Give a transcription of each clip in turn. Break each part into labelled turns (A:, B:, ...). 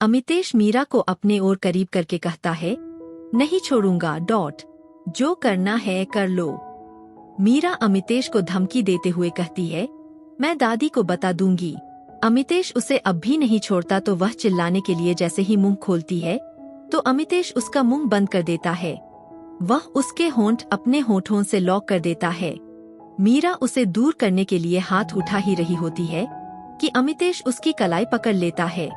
A: अमितेश मीरा को अपने ओर करीब करके कहता है, नहीं छोड़ूंगा। जो करना है कर लो। मीरा अमितेश को धमकी देते हुए कहती है, मैं दादी को बता दूंगी। अमितेश उसे अब भी नहीं छोड़ता तो वह चिल्लाने के लिए जैसे ही मुंह खोलती है तो अमितेश उसका मुंह बंद कर देता है। वह उसके होंठ अपने होठों से लॉक कर देता है। मीरा उसे दूर करने के लिए हाथ उठा ही रही होती है कि अमितेश उसकी कलाई पकड़ लेता है।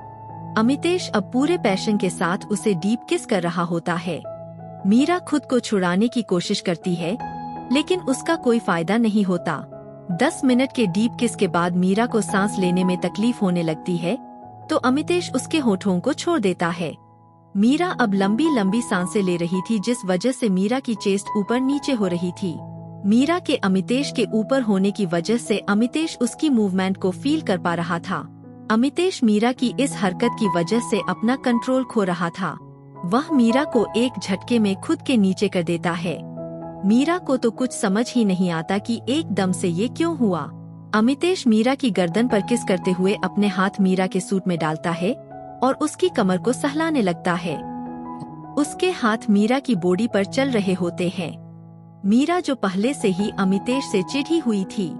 A: अमितेश अब पूरे पैशन के साथ उसे डीप किस कर रहा होता है। मीरा खुद को छुड़ाने की कोशिश करती है लेकिन उसका कोई फायदा नहीं होता। 10 मिनट के डीप किस के बाद मीरा को सांस लेने में तकलीफ होने लगती है तो अमितेश उसके होठों को छोड़ देता है। मीरा अब लंबी लंबी सांसें ले रही थी जिस वजह से मीरा की चेस्ट ऊपर नीचे हो रही थी। मीरा के अमितेश के ऊपर होने की वजह से अमितेश उसकी मूवमेंट को फील कर पा रहा था। अमितेश मीरा की इस हरकत की वजह से अपना कंट्रोल खो रहा था। वह मीरा को एक झटके में खुद के नीचे कर देता है। मीरा को तो कुछ समझ ही नहीं आता कि एकदम से ये क्यों हुआ। अमितेश मीरा की गर्दन पर किस करते हुए अपने हाथ मीरा के सूट में डालता है और उसकी कमर को सहलाने लगता है। उसके हाथ मीरा की बॉडी पर चल रहे होते हैं। मीरा जो पहले से ही अमितेश से चिढ़ी हुई थी,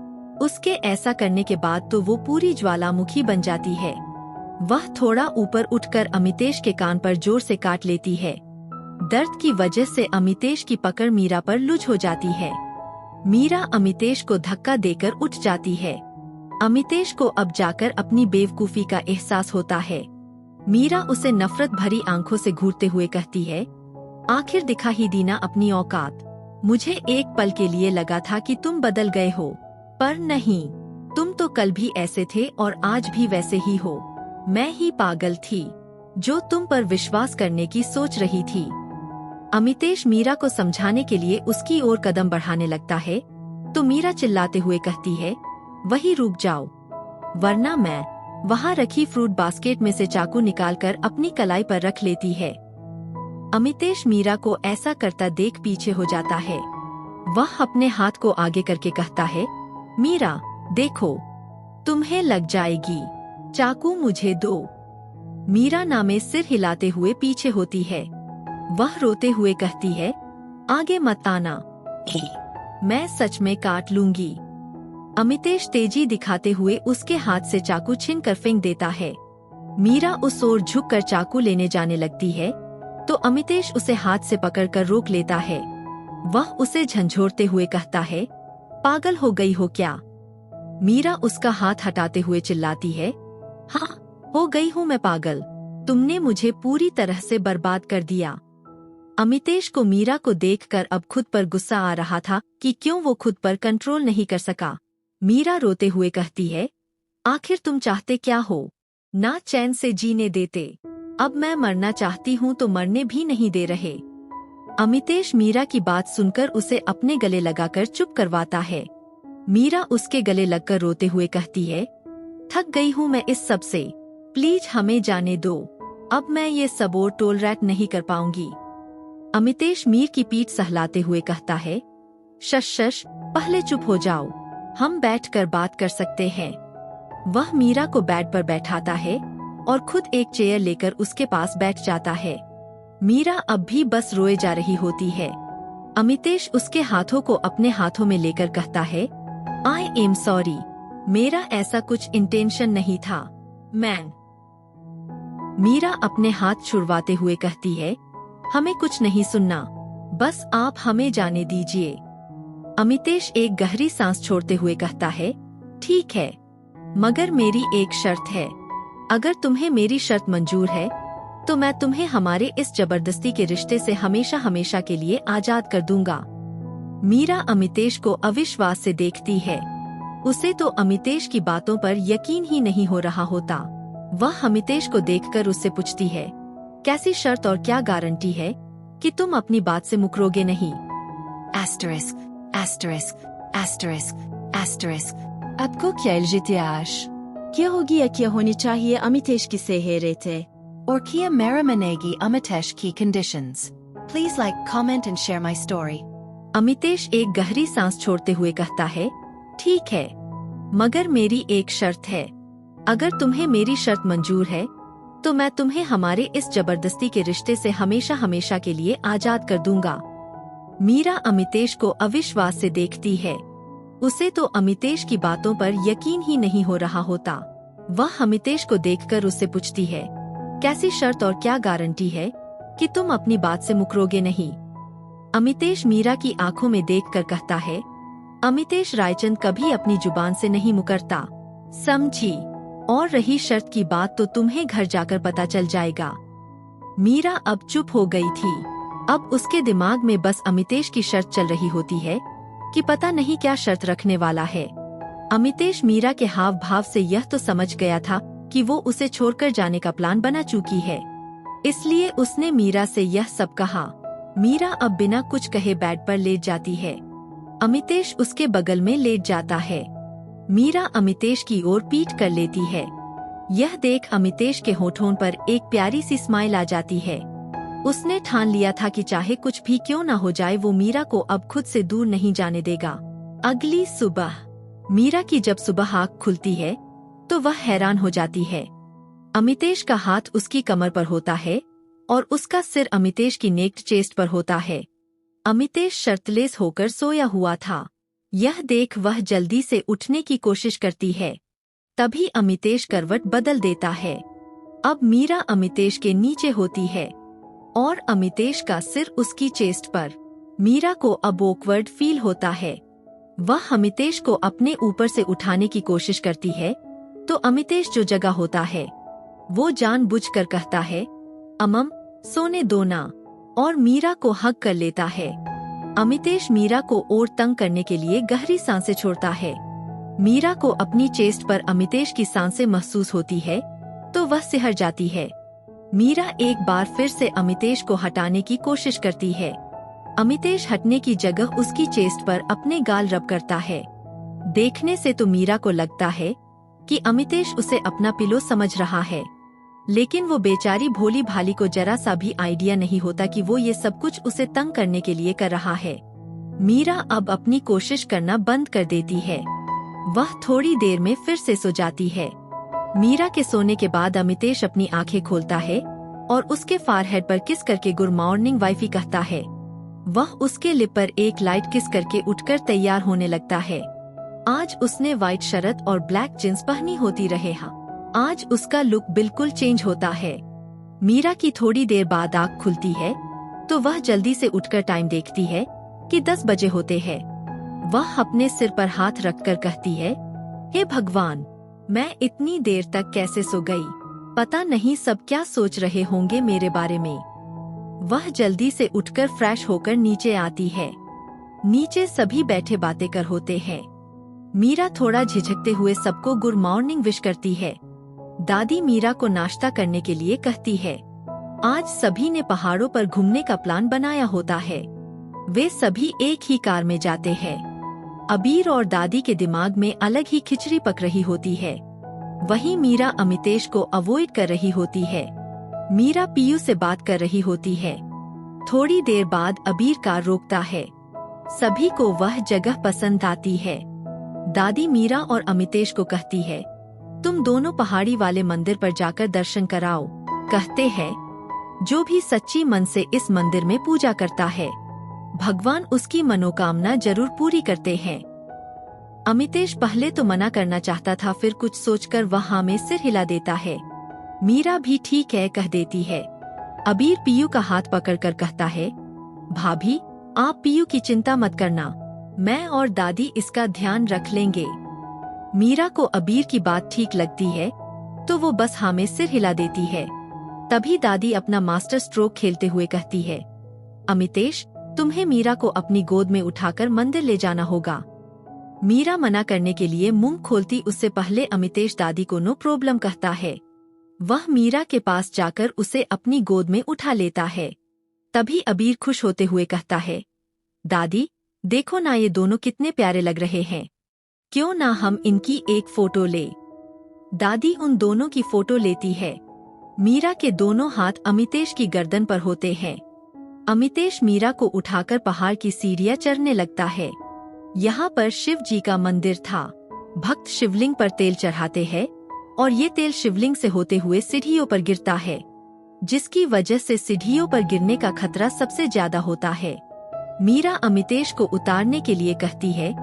A: उसके ऐसा करने के बाद तो वो पूरी ज्वालामुखी बन जाती है। वह थोड़ा ऊपर उठकर अमितेश के कान पर जोर से काट लेती है। दर्द की वजह से अमितेश की पकड़ मीरा पर लूज हो जाती है। मीरा अमितेश को धक्का देकर उठ जाती है। अमितेश को अब जाकर अपनी बेवकूफी का एहसास होता है। मीरा उसे नफरत भरी आंखों से घूरते हुए कहती है, आखिर दिखा ही दी ना अपनी औकात। मुझे एक पल के लिए लगा था कि तुम बदल गए हो, पर नहीं, तुम तो कल भी ऐसे थे और आज भी वैसे ही हो। मैं ही पागल थी जो तुम पर विश्वास करने की सोच रही थी। अमितेश मीरा को समझाने के लिए उसकी ओर कदम बढ़ाने लगता है तो मीरा चिल्लाते हुए कहती है, वहीं रुक जाओ, वरना मैं। वहाँ रखी फ्रूट बास्केट में से चाकू निकालकर अपनी कलाई पर रख लेती है। अमितेश मीरा को ऐसा करता देख पीछे हो जाता है। वह अपने हाथ को आगे करके कहता है, मीरा देखो, तुम्हें लग जाएगी, चाकू मुझे दो। मीरा नामे सिर हिलाते हुए पीछे होती है। वह रोते हुए कहती है, आगे मत आना, मैं सच में काट लूंगी। अमितेश तेजी दिखाते हुए उसके हाथ से चाकू छीनकर फेंक देता है। मीरा उस ओर झुककर चाकू लेने जाने लगती है तो अमितेश उसे हाथ से पकड़कर रोक लेता है। वह उसे झंझोड़ते हुए कहता है, पागल हो गई हो क्या? मीरा उसका हाथ हटाते हुए चिल्लाती है, हाँ, हो गई हूँ मैं पागल, तुमने मुझे पूरी तरह से बर्बाद कर दिया। अमितेश को मीरा को देखकर अब खुद पर गुस्सा आ रहा था कि क्यों वो खुद पर कंट्रोल नहीं कर सका। मीरा रोते हुए कहती है, आखिर तुम चाहते क्या हो? ना चैन से जीने देते, अब मैं मरना चाहती हूँ तो मरने भी नहीं दे रहे। अमितेश मीरा की बात सुनकर उसे अपने गले लगाकर चुप करवाता है। मीरा उसके गले लगकर रोते हुए कहती है, थक गई हूँ मैं इस सब से, प्लीज हमें जाने दो, अब मैं ये सब और टोलरेट नहीं कर पाऊंगी। अमितेश मीर की पीठ सहलाते हुए कहता है, शश, पहले चुप हो जाओ, हम बैठकर बात कर सकते हैं। वह मीरा को बेड पर बैठाता है और खुद एक चेयर लेकर उसके पास बैठ जाता है। मीरा अब भी बस रोए जा रही होती है। अमितेश उसके हाथों को अपने हाथों में लेकर कहता है, आई एम सॉरी, मेरा ऐसा कुछ इंटेंशन नहीं था, मैन। मीरा अपने हाथ छुड़वाते हुए कहती है, हमें कुछ नहीं सुनना, बस आप हमें जाने दीजिए। अमितेश एक गहरी सांस छोड़ते हुए कहता है, ठीक है, मगर मेरी एक शर्त है। अगर तुम्हें मेरी शर्त मंजूर है तो मैं तुम्हें हमारे इस जबरदस्ती के रिश्ते से हमेशा हमेशा के लिए आजाद कर दूंगा। मीरा अमितेश को अविश्वास से देखती है। उसे तो अमितेश की बातों पर यकीन ही नहीं हो रहा होता। वह अमितेश को देखकर उससे पूछती है, कैसी शर्त और क्या गारंटी है कि तुम अपनी बात से मुकरोगे नहीं?
B: Asterisk, asterisk, asterisk, asterisk. आपको क्या इल्ज़ाम? क्या होगी या क्या होनी चाहिए अमितेश की सेहरेते? और क्या मेरा मनेगी अमितेश की conditions? Please like, comment and share my story.
A: Amitesh एक गहरी सांस छोड़ते हुए कहता है, ठीक है, मगर मेरी एक शर्त है। अगर तुम्हें मेरी शर्त मंजूर है तो मैं तुम्हें हमारे इस जबरदस्ती के रिश्ते से हमेशा हमेशा के लिए आजाद कर दूंगा। मीरा अमितेश को अविश्वास से देखती है। उसे तो अमितेश की बातों पर यकीन ही नहीं हो रहा होता। वह अमितेश को देखकर उससे पूछती है, कैसी शर्त और क्या गारंटी है कि तुम अपनी बात से मुकरोगे नहीं? अमितेश मीरा की आंखों में देखकर कहता है, अमितेश रायचंद कभी अपनी जुबान से नहीं मुकरता, समझी? और रही शर्त की बात तो तुम्हें घर जाकर पता चल जाएगा। मीरा अब चुप हो गई थी। अब उसके दिमाग में बस अमितेश की शर्त चल रही होती है कि पता नहीं क्या शर्त रखने वाला है। अमितेश मीरा के हाव भाव से यह तो समझ गया था कि वो उसे छोड़कर जाने का प्लान बना चुकी है, इसलिए उसने मीरा से यह सब कहा। मीरा अब बिना कुछ कहे बेड पर लेट जाती है। अमितेश उसके बगल में लेट जाता है। मीरा अमितेश की ओर पीठ कर लेती है। यह देख अमितेश के होठों पर एक प्यारी सी स्माइल आ जाती है। उसने ठान लिया था कि चाहे कुछ भी क्यों ना हो जाए, वो मीरा को अब खुद से दूर नहीं जाने देगा। अगली सुबह मीरा की जब सुबह आँख खुलती है तो वह हैरान हो जाती है। अमितेश का हाथ उसकी कमर पर होता है और उसका सिर अमितेश की नेक्ड चेस्ट पर होता है। अमितेश शर्तलेस होकर सोया हुआ था। यह देख वह जल्दी से उठने की कोशिश करती है। तभी अमितेश करवट बदल देता है। अब मीरा अमितेश के नीचे होती है और अमितेश का सिर उसकी चेस्ट पर। मीरा को अब ऑकवर्ड फील होता है। वह अमितेश को अपने ऊपर से उठाने की कोशिश करती है तो अमितेश जो जगह होता है वो जानबूझकर कहता है, अमम सोने दो ना, और मीरा को हग कर लेता है। अमितेश मीरा को और तंग करने के लिए गहरी सांसें छोड़ता है। मीरा को अपनी चेस्ट पर अमितेश की सांसें महसूस होती है तो वह सिहर जाती है। मीरा एक बार फिर से अमितेश को हटाने की कोशिश करती है। अमितेश हटने की जगह उसकी चेस्ट पर अपने गाल रब करता है। देखने से तो मीरा को लगता है कि अमितेश उसे अपना पिलो समझ रहा है, लेकिन वो बेचारी भोली भाली को जरा सा भी आइडिया नहीं होता कि वो ये सब कुछ उसे तंग करने के लिए कर रहा है। मीरा अब अपनी कोशिश करना बंद कर देती है। वह थोड़ी देर में फिर से सो जाती है। मीरा के सोने के बाद अमितेश अपनी आंखें खोलता है और उसके फारहेड पर किस करके गुड मॉर्निंग वाइफी कहता है। वह उसके लिप पर एक लाइट किस करके उठकर तैयार होने लगता है। आज उसने व्हाइट शर्ट और ब्लैक जींस पहनी होती रहे। आज उसका लुक बिल्कुल चेंज होता है। मीरा की थोड़ी देर बाद आँख खुलती है तो वह जल्दी से उठकर टाइम देखती है कि 10 बजे होते हैं। वह अपने सिर पर हाथ रखकर कहती है, हे भगवान, मैं इतनी देर तक कैसे सो गई? पता नहीं सब क्या सोच रहे होंगे मेरे बारे में। वह जल्दी से उठकर फ्रेश होकर नीचे आती है। नीचे सभी बैठे बातें कर होते हैं। मीरा थोड़ा झिझकते हुए सबको गुड मॉर्निंग विश करती है। दादी मीरा को नाश्ता करने के लिए कहती है। आज सभी ने पहाड़ों पर घूमने का प्लान बनाया होता है। वे सभी एक ही कार में जाते हैं। अबीर और दादी के दिमाग में अलग ही खिचड़ी पक रही होती है। वहीं मीरा अमितेश को अवॉइड कर रही होती है। मीरा पीयू से बात कर रही होती है। थोड़ी देर बाद अबीर कार रोकता है। सभी को वह जगह पसंद आती है। दादी मीरा और अमितेश को कहती है, तुम दोनों पहाड़ी वाले मंदिर पर जाकर दर्शन कराओ। कहते हैं, जो भी सच्ची मन से इस मंदिर में पूजा करता है, भगवान उसकी मनोकामना जरूर पूरी करते हैं। अमितेश पहले तो मना करना चाहता था, फिर कुछ सोचकर वह हाँ में सिर हिला देता है। मीरा भी ठीक है कह देती है। अबीर पीयू का हाथ पकड़कर कहता है, भाभी आप पीयू की चिंता मत करना, मैं और दादी इसका ध्यान रख लेंगे। मीरा को अबीर की बात ठीक लगती है तो वो बस हाँ में सिर हिला देती है। तभी दादी अपना मास्टर स्ट्रोक खेलते हुए कहती है, अमितेश तुम्हें मीरा को अपनी गोद में उठाकर मंदिर ले जाना होगा। मीरा मना करने के लिए मुंह खोलती उससे पहले अमितेश दादी को नो प्रॉब्लम कहता है। वह मीरा के पास जाकर उसे अपनी गोद में उठा लेता है। तभी अबीर खुश होते हुए कहता है, दादी देखो ना ये दोनों कितने प्यारे लग रहे हैं, क्यों ना हम इनकी एक फोटो ले। दादी उन दोनों की फोटो लेती है। मीरा के दोनों हाथ अमितेश की गर्दन पर होते हैं। अमितेश मीरा को उठाकर पहाड़ की सीढ़ियां चढ़ने लगता है। यहाँ पर शिव जी का मंदिर था। भक्त शिवलिंग पर तेल चढ़ाते हैं और ये तेल शिवलिंग से होते हुए सीढ़ियों पर गिरता है, जिसकी वजह से सीढ़ियों पर गिरने का खतरा सबसे ज्यादा होता है। मीरा अमितेश को उतारने के लिए कहती है,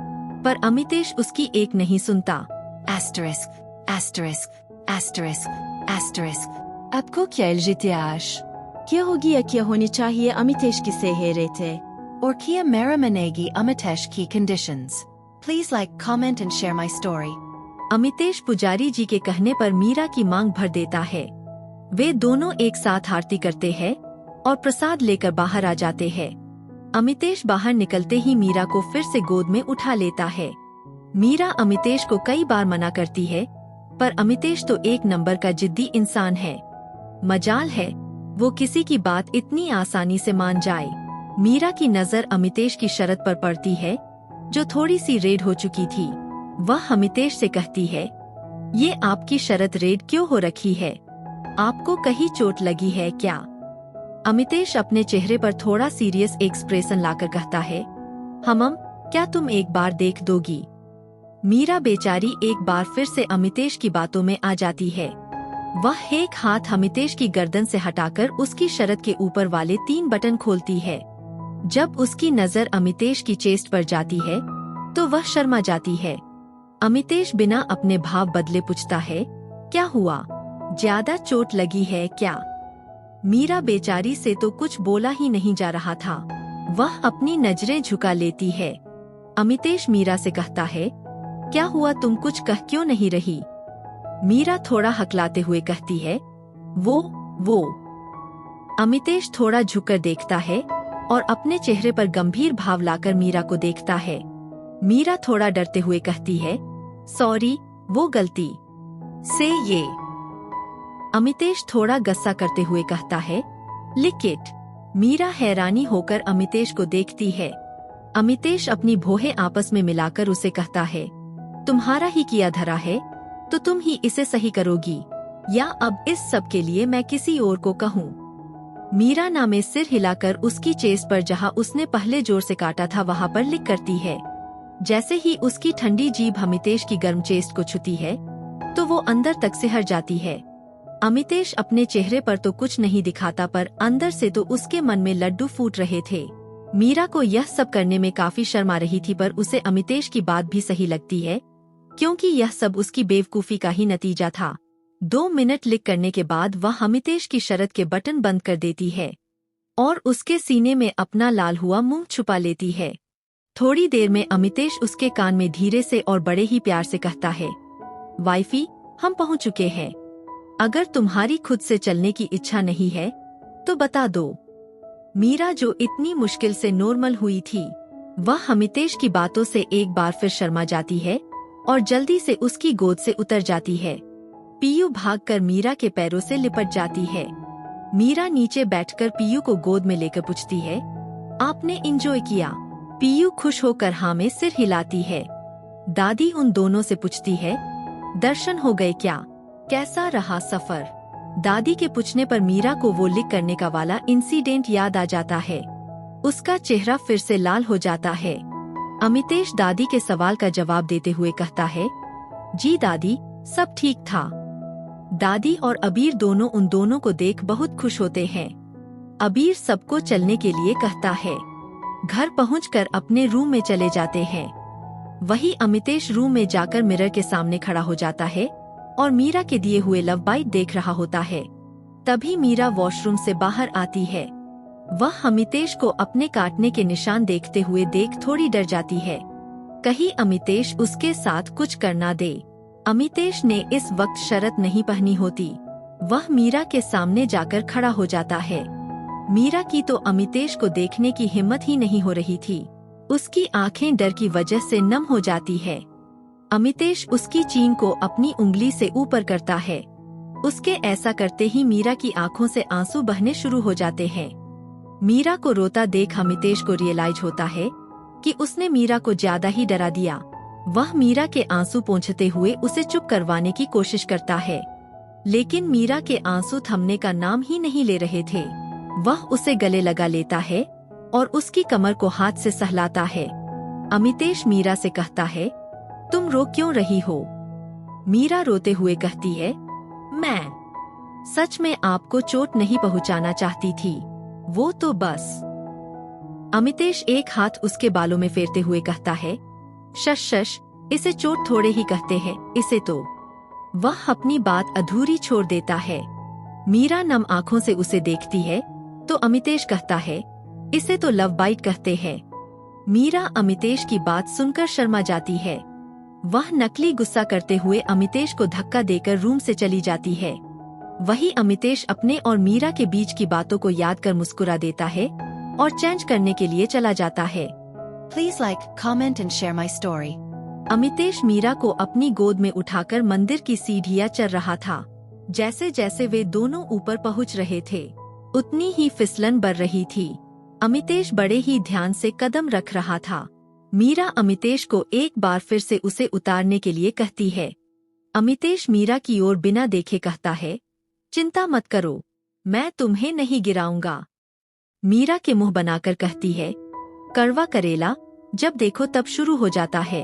A: पर अमितेश उसकी एक नहीं सुनता।
B: Asterisk, asterisk, asterisk, asterisk. आपको क्या LGTH? क्या होगी या क्या होनी चाहिए अमितेश की सेहरेते? और क्या मेरा मनेगी अमितेश की conditions? Please like, comment and share my story.
A: Amitesh पुजारी जी के कहने पर मीरा की मांग भर देता है। वे दोनों एक साथ आरती करते हैं और प्रसाद लेकर बाहर आ जाते हैं। अमितेश बाहर निकलते ही मीरा को फिर से गोद में उठा लेता है। मीरा अमितेश को कई बार मना करती है, पर अमितेश तो एक नंबर का जिद्दी इंसान है। मजाल है वो किसी की बात इतनी आसानी से मान जाए। मीरा की नजर अमितेश की शर्त पर पड़ती है, जो थोड़ी सी रेड हो चुकी थी। वह अमितेश से कहती है, ये आपकी शर्त रेड क्यों हो रखी है? आपको कहीं चोट लगी है क्या? अमितेश अपने चेहरे पर थोड़ा सीरियस एक्सप्रेशन लाकर कहता है, हमम, क्या तुम एक बार देख दोगी? मीरा बेचारी एक बार फिर से अमितेश की बातों में आ जाती है। वह एक हाथ अमितेश की गर्दन से हटाकर उसकी शर्ट के ऊपर वाले 3 बटन खोलती है। जब उसकी नजर अमितेश की चेस्ट पर जाती है तो वह शर्मा जाती है। अमितेश बिना अपने भाव बदले पूछता है, क्या हुआ? ज्यादा चोट लगी है क्या? मीरा बेचारी से तो कुछ बोला ही नहीं जा रहा था। वह अपनी नजरें झुका लेती है। अमितेश मीरा से कहता है, क्या हुआ, तुम कुछ कह क्यों नहीं रही? मीरा थोड़ा हकलाते हुए कहती है, वो। अमितेश थोड़ा झुककर देखता है और अपने चेहरे पर गंभीर भाव लाकर मीरा को देखता है। मीरा थोड़ा डरते हुए कहती है, सॉरी, वो गलती से ये। अमितेश थोड़ा गुस्सा करते हुए कहता है, लिकिट। मीरा हैरानी होकर अमितेश को देखती है। अमितेश अपनी भौहें आपस में मिलाकर उसे कहता है, तुम्हारा ही किया धरा है तो तुम ही इसे सही करोगी, या अब इस सब के लिए मैं किसी और को कहूँ? मीरा ना में सिर हिलाकर उसकी चेस्ट पर जहाँ उसने पहले जोर से काटा था वहाँ पर लिक करती है। जैसे ही उसकी ठंडी जीभ अमितेश की गर्म चेस्ट को छूती है तो वो अंदर तक सिहर जाती है। अमितेश अपने चेहरे पर तो कुछ नहीं दिखाता, पर अंदर से तो उसके मन में लड्डू फूट रहे थे। मीरा को यह सब करने में काफी शर्म आ रही थी, पर उसे अमितेश की बात भी सही लगती है, क्योंकि यह सब उसकी बेवकूफी का ही नतीजा था। 2 मिनट लिक करने के बाद वह अमितेश की शर्ट के बटन बंद कर देती है और उसके सीने में अपना लाल हुआ मुंह छुपा लेती है। थोड़ी देर में अमितेश उसके कान में धीरे से और बड़े ही प्यार से कहता है, वाइफी, हम पहुंच चुके हैं। अगर तुम्हारी खुद से चलने की इच्छा नहीं है तो बता दो। मीरा, जो इतनी मुश्किल से नॉर्मल हुई थी, वह अमितेश की बातों से एक बार फिर शर्मा जाती है और जल्दी से उसकी गोद से उतर जाती है। पीयू भागकर मीरा के पैरों से लिपट जाती है। मीरा नीचे बैठकर पीयू को गोद में लेकर पूछती है, आपने एंजॉय किया? पीयू खुश होकर हाँ में सिर हिलाती है। दादी उन दोनों से पूछती है, दर्शन हो गए क्या? कैसा रहा सफर? दादी के पूछने पर मीरा को वो लिक करने का वाला इंसिडेंट याद आ जाता है। उसका चेहरा फिर से लाल हो जाता है। अमितेश दादी के सवाल का जवाब देते हुए कहता है, जी दादी, सब ठीक था। दादी और अबीर दोनों उन दोनों को देख बहुत खुश होते हैं। अबीर सबको चलने के लिए कहता है। घर पहुंचकर अपने रूम में चले जाते हैं। वही अमितेश रूम में जाकर मिरर के सामने खड़ा हो जाता है और मीरा के दिए हुए लव बाइट देख रहा होता है। तभी मीरा वॉशरूम से बाहर आती है। वह अमितेश को अपने काटने के निशान देखते हुए देख थोड़ी डर जाती है, कहीं अमितेश उसके साथ कुछ करना दे। अमितेश ने इस वक्त शर्ट नहीं पहनी होती। वह मीरा के सामने जाकर खड़ा हो जाता है। मीरा की तो अमितेश को देखने की हिम्मत ही नहीं हो रही थी। उसकी आंखें डर की वजह से नम हो जाती है। अमितेश उसकी चीन को अपनी उंगली से ऊपर करता है। उसके ऐसा करते ही मीरा की आंखों से आंसू बहने शुरू हो जाते हैं। मीरा को रोता देख अमितेश को रियलाइज होता है कि उसने मीरा को ज्यादा ही डरा दिया। वह मीरा के आंसू पोंछते हुए उसे चुप करवाने की कोशिश करता है, लेकिन मीरा के आंसू थमने का नाम ही नहीं ले रहे थे। वह उसे गले लगा लेता है और उसकी कमर को हाथ से सहलाता है। अमितेश मीरा से कहता है, तुम रो क्यों रही हो? मीरा रोते हुए कहती है, मैं सच में आपको चोट नहीं पहुंचाना चाहती थी, वो तो बस। अमितेश एक हाथ उसके बालों में फेरते हुए कहता है, शश शश, इसे चोट थोड़े ही कहते हैं, इसे तो। वह अपनी बात अधूरी छोड़ देता है। मीरा नम आंखों से उसे देखती है तो अमितेश कहता है, इसे तो लव बाइट कहते हैं। मीरा अमितेश की बात सुनकर शर्मा जाती है। वह नकली गुस्सा करते हुए अमितेश को धक्का देकर रूम से चली जाती है। वही अमितेश अपने और मीरा के बीच की बातों को याद कर मुस्कुरा देता है और चेंज करने के लिए चला जाता है।
B: Please like, comment and share my story.
A: Amitesh Meera को अपनी गोद में उठाकर मंदिर की सीढ़ियां चढ़ रहा था। जैसे जैसे वे दोनों ऊपर पहुंच रहे थे, उतनी ही फिसलन बढ़ रही थी। अमितेश बड़े ही ध्यान से कदम रख रहा था। मीरा अमितेश को एक बार फिर से उसे उतारने के लिए कहती है। अमितेश मीरा की ओर बिना देखे कहता है, चिंता मत करो, मैं तुम्हें नहीं गिराऊंगा। मीरा के मुंह बनाकर कहती है, कड़वा करेला जब देखो तब शुरू हो जाता है।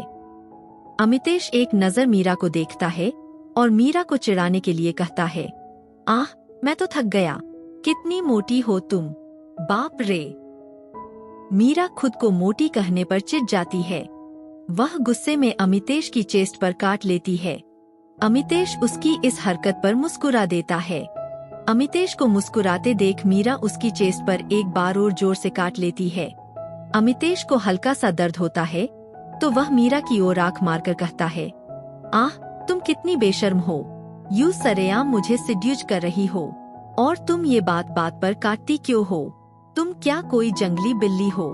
A: अमितेश एक नजर मीरा को देखता है और मीरा को चिढ़ाने के लिए कहता है, आह, मैं तो थक गया, कितनी मोटी हो तुम, बाप रे। मीरा खुद को मोटी कहने पर चिढ़ जाती है। वह गुस्से में अमितेश की चेस्ट पर काट लेती है। अमितेश उसकी इस हरकत पर मुस्कुरा देता है। अमितेश को मुस्कुराते देख मीरा उसकी चेस्ट पर एक बार और जोर से काट लेती है। अमितेश को हल्का सा दर्द होता है तो वह मीरा की ओर आंख मारकर कहता है, आह, तुम कितनी बेशर्म हो, यूं सरेआम मुझे सिड्यूज कर रही हो, और तुम ये बात बात पर काटती क्यों हो, तुम क्या कोई जंगली बिल्ली हो।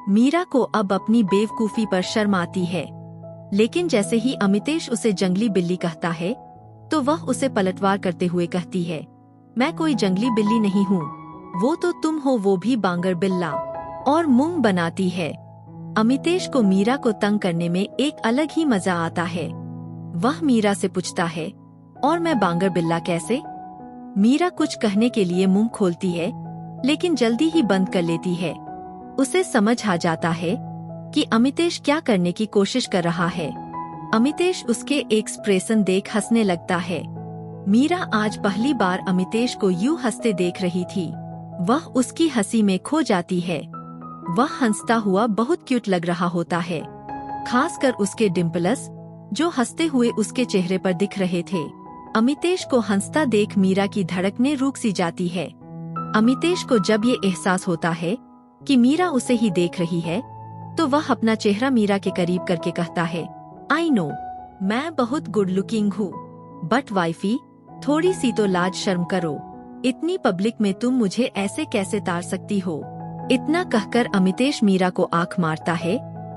A: मीरा को अब अपनी बेवकूफी पर शर्म आती है, लेकिन जैसे ही अमितेश उसे जंगली बिल्ली कहता है तो वह उसे पलटवार करते हुए कहती है, मैं कोई जंगली बिल्ली नहीं हूँ, वो तो तुम हो, वो भी बांगर बिल्ला, और मुंह बनाती है। अमितेश को मीरा को तंग करने में एक अलग ही मजा आता है। वह मीरा से पूछता है, और मैं बांगर बिल्ला कैसे? मीरा कुछ कहने के लिए मुंह खोलती है लेकिन जल्दी ही बंद कर लेती है। उसे समझ आ जाता है कि अमितेश क्या करने की कोशिश कर रहा है। अमितेश उसके एक्सप्रेशन देख हंसने लगता है। मीरा आज पहली बार अमितेश को यूं हंसते देख रही थी। वह उसकी हंसी में खो जाती है। वह हंसता हुआ बहुत क्यूट लग रहा होता है, खासकर उसके डिम्पल्स जो हंसते हुए उसके चेहरे पर दिख रहे थे। अमितेश को हंसता देख मीरा की धड़कनें रुक सी जाती है। अमितेश को जब ये एहसास होता है कि मीरा उसे ही देख रही है तो वह अपना चेहरा मीरा के करीब करके कहता है, आई नो, मैं बहुत गुड लुकिंग हूँ, बट वाइफी, थोड़ी सी तो लाज शर्म करो, इतनी पब्लिक में तुम मुझे ऐसे कैसे तार सकती हो। इतना कहकर अमितेश मीरा को आंख मारता है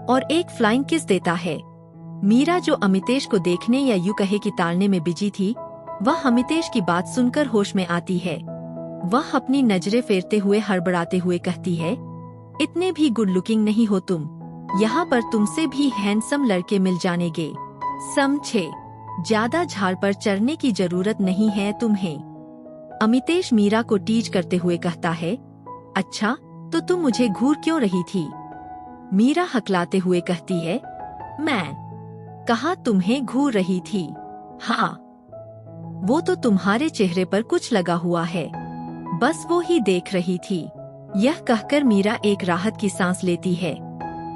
A: और एक फ्लाइंग किस देता है। मीरा जो अमितेश को देखने या यूं कहे कि ताड़ने में बिजी थी, वह अमितेश की बात सुनकर होश में आती है। वह अपनी नजरें फेरते हुए हड़बड़ाते हुए कहती है, इतने भी गुड लुकिंग नहीं हो तुम, यहाँ पर तुमसे भी हैंडसम लड़के मिल जानेंगे, समझे? ज्यादा झाड़ पर चढ़ने की जरूरत नहीं है तुम्हें। अमितेश मीरा को टीज करते हुए कहता है, अच्छा तो तुम मुझे घूर क्यों रही थी? मीरा हकलाते हुए कहती है, मैं कहा तुम्हें घूर रही थी? हाँ, वो तो तुम्हारे चेहरे पर कुछ लगा हुआ है, बस वो ही देख रही थी। यह कहकर मीरा एक राहत की सांस लेती है।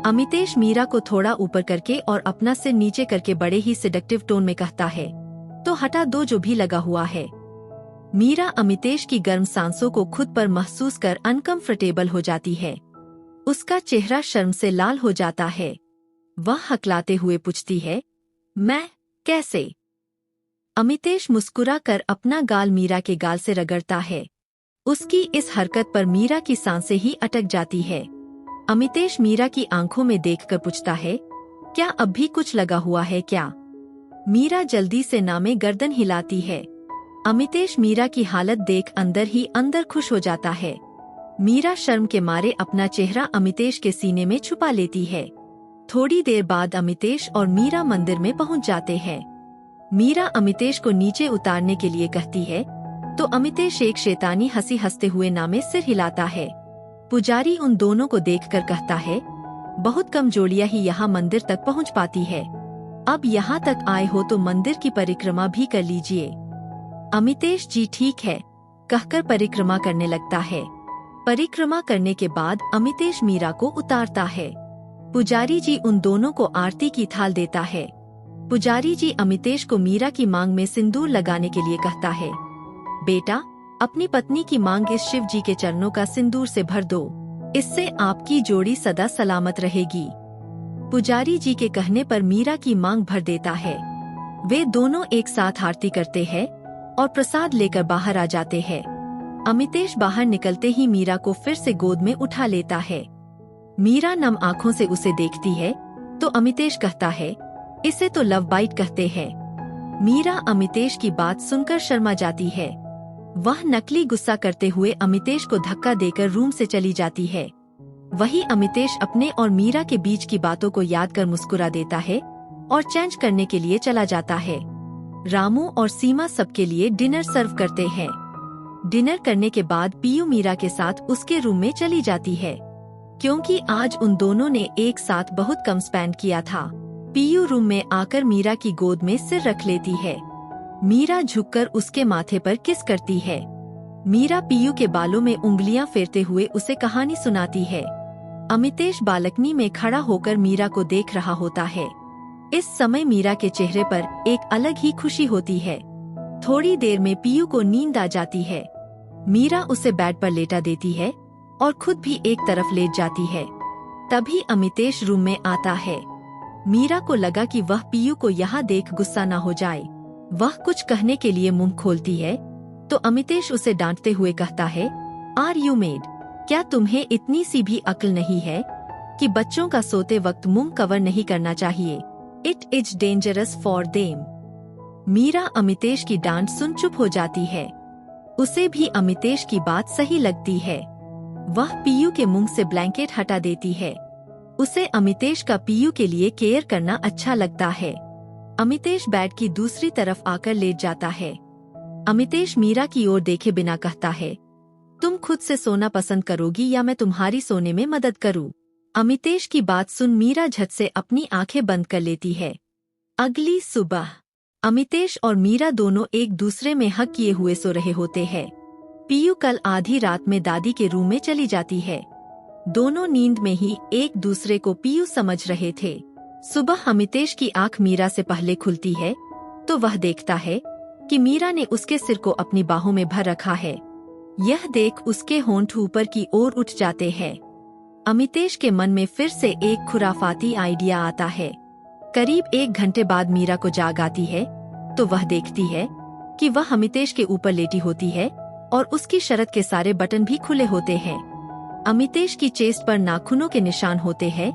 A: अमितेश मीरा को थोड़ा ऊपर करके और अपना सिर नीचे करके बड़े ही सिडक्टिव टोन में कहता है, तो हटा दो जो भी लगा हुआ है। मीरा अमितेश की गर्म सांसों को खुद पर महसूस कर अनकंफर्टेबल हो जाती है। उसका चेहरा शर्म से लाल हो जाता है। वह हकलाते हुए पूछती है, मैं कैसे? अमितेश मुस्कुरा कर अपना गाल मीरा के गाल से रगड़ता है। उसकी इस हरकत पर मीरा की सांसें ही अटक जाती है। अमितेश मीरा की आंखों में देखकर पूछता है, क्या अब भी कुछ लगा हुआ है क्या? मीरा जल्दी से नामे गर्दन हिलाती है। अमितेश मीरा की हालत देख अंदर ही अंदर खुश हो जाता है। मीरा शर्म के मारे अपना चेहरा अमितेश के सीने में छुपा लेती है। थोड़ी देर बाद अमितेश और मीरा मंदिर में पहुंच जाते हैं। मीरा अमितेश को नीचे उतारने के लिए कहती है तो अमितेश एक शैतानी हंसी हंसते हुए नामे सिर हिलाता है। पुजारी उन दोनों को देखकर कहता है, बहुत कम जोड़ियां ही यहाँ मंदिर तक पहुँच पाती है। अब यहाँ तक आए हो तो मंदिर की परिक्रमा भी कर लीजिए। अमितेश जी ठीक है कहकर परिक्रमा करने लगता है। परिक्रमा करने के बाद अमितेश मीरा को उतारता है। पुजारी जी उन दोनों को आरती की थाल देता है। पुजारी जी अमितेश को मीरा की मांग में सिंदूर लगाने के लिए कहता है। बेटा, अपनी पत्नी की मांग इस शिव जी के चरणों का सिंदूर से भर दो, इससे आपकी जोड़ी सदा सलामत रहेगी। पुजारी जी के कहने पर मीरा की मांग भर देता है। वे दोनों एक साथ आरती करते हैं और प्रसाद लेकर बाहर आ जाते हैं। अमितेश बाहर निकलते ही मीरा को फिर से गोद में उठा लेता है। मीरा नम आंखों से उसे देखती है तो अमितेश कहता है, इसे तो लव बाइट कहते हैं। मीरा अमितेश की बात सुनकर शर्मा जाती है। वह नकली गुस्सा करते हुए अमितेश को धक्का देकर रूम से चली जाती है। वही अमितेश अपने और मीरा के बीच की बातों को याद कर मुस्कुरा देता है और चेंज करने के लिए चला जाता है। रामू और सीमा सबके लिए डिनर सर्व करते हैं। डिनर करने के बाद पीयू मीरा के साथ उसके रूम में चली जाती है, क्योंकि आज उन दोनों ने एक साथ बहुत कम स्पेंड किया था। पीयू रूम में आकर मीरा की गोद में सिर रख लेती है। मीरा झुककर उसके माथे पर किस करती है। मीरा पीयू के बालों में उंगलियां फेरते हुए उसे कहानी सुनाती है। अमितेश बालकनी में खड़ा होकर मीरा को देख रहा होता है। इस समय मीरा के चेहरे पर एक अलग ही खुशी होती है। थोड़ी देर में पीयू को नींद आ जाती है। मीरा उसे बेड पर लेटा देती है और खुद भी एक तरफ लेट जाती है। तभी अमितेश रूम में आता है। मीरा को लगा कि वह पीयू को यहाँ देख गुस्सा न हो जाए। वह कुछ कहने के लिए मुंह खोलती है तो अमितेश उसे डांटते हुए कहता है, आर यू मेड? क्या तुम्हें इतनी सी भी अक्ल नहीं है कि बच्चों का सोते वक्त मुंह कवर नहीं करना चाहिए? It is dangerous for them. Meera Amitesh की डांट सुन चुप हो जाती है। उसे भी अमितेश की बात सही लगती है। वह पीयू के मुंह से ब्लैंकेट हटा देती है। उसे अमितेश का पीयू के लिए केयर करना अच्छा लगता है। अमितेश बेड की दूसरी तरफ आकर लेट जाता है। अमितेश मीरा की ओर देखे बिना कहता है, तुम खुद से सोना पसंद करोगी या मैं तुम्हारी सोने में मदद करूं? अमितेश की बात सुन मीरा झट से अपनी आंखें बंद कर लेती है। अगली सुबह अमितेश और मीरा दोनों एक दूसरे में हक किए हुए सो रहे होते हैं। पीयू कल आधी रात में दादी के रूम में चली जाती है। दोनों नींद में ही एक दूसरे को पीयू समझ रहे थे। सुबह अमितेश की आंख मीरा से पहले खुलती है तो वह देखता है कि मीरा ने उसके सिर को अपनी बाहों में भर रखा है। यह देख उसके होंठ ऊपर की ओर उठ जाते हैं। अमितेश के मन में फिर से एक खुराफाती आइडिया आता है। करीब 1 घंटे बाद मीरा को जाग आती है तो वह देखती है कि वह अमितेश के ऊपर लेटी होती है और उसकी शर्ट के सारे बटन भी खुले होते हैं। अमितेश की चेस्ट पर नाखूनों के निशान होते हैं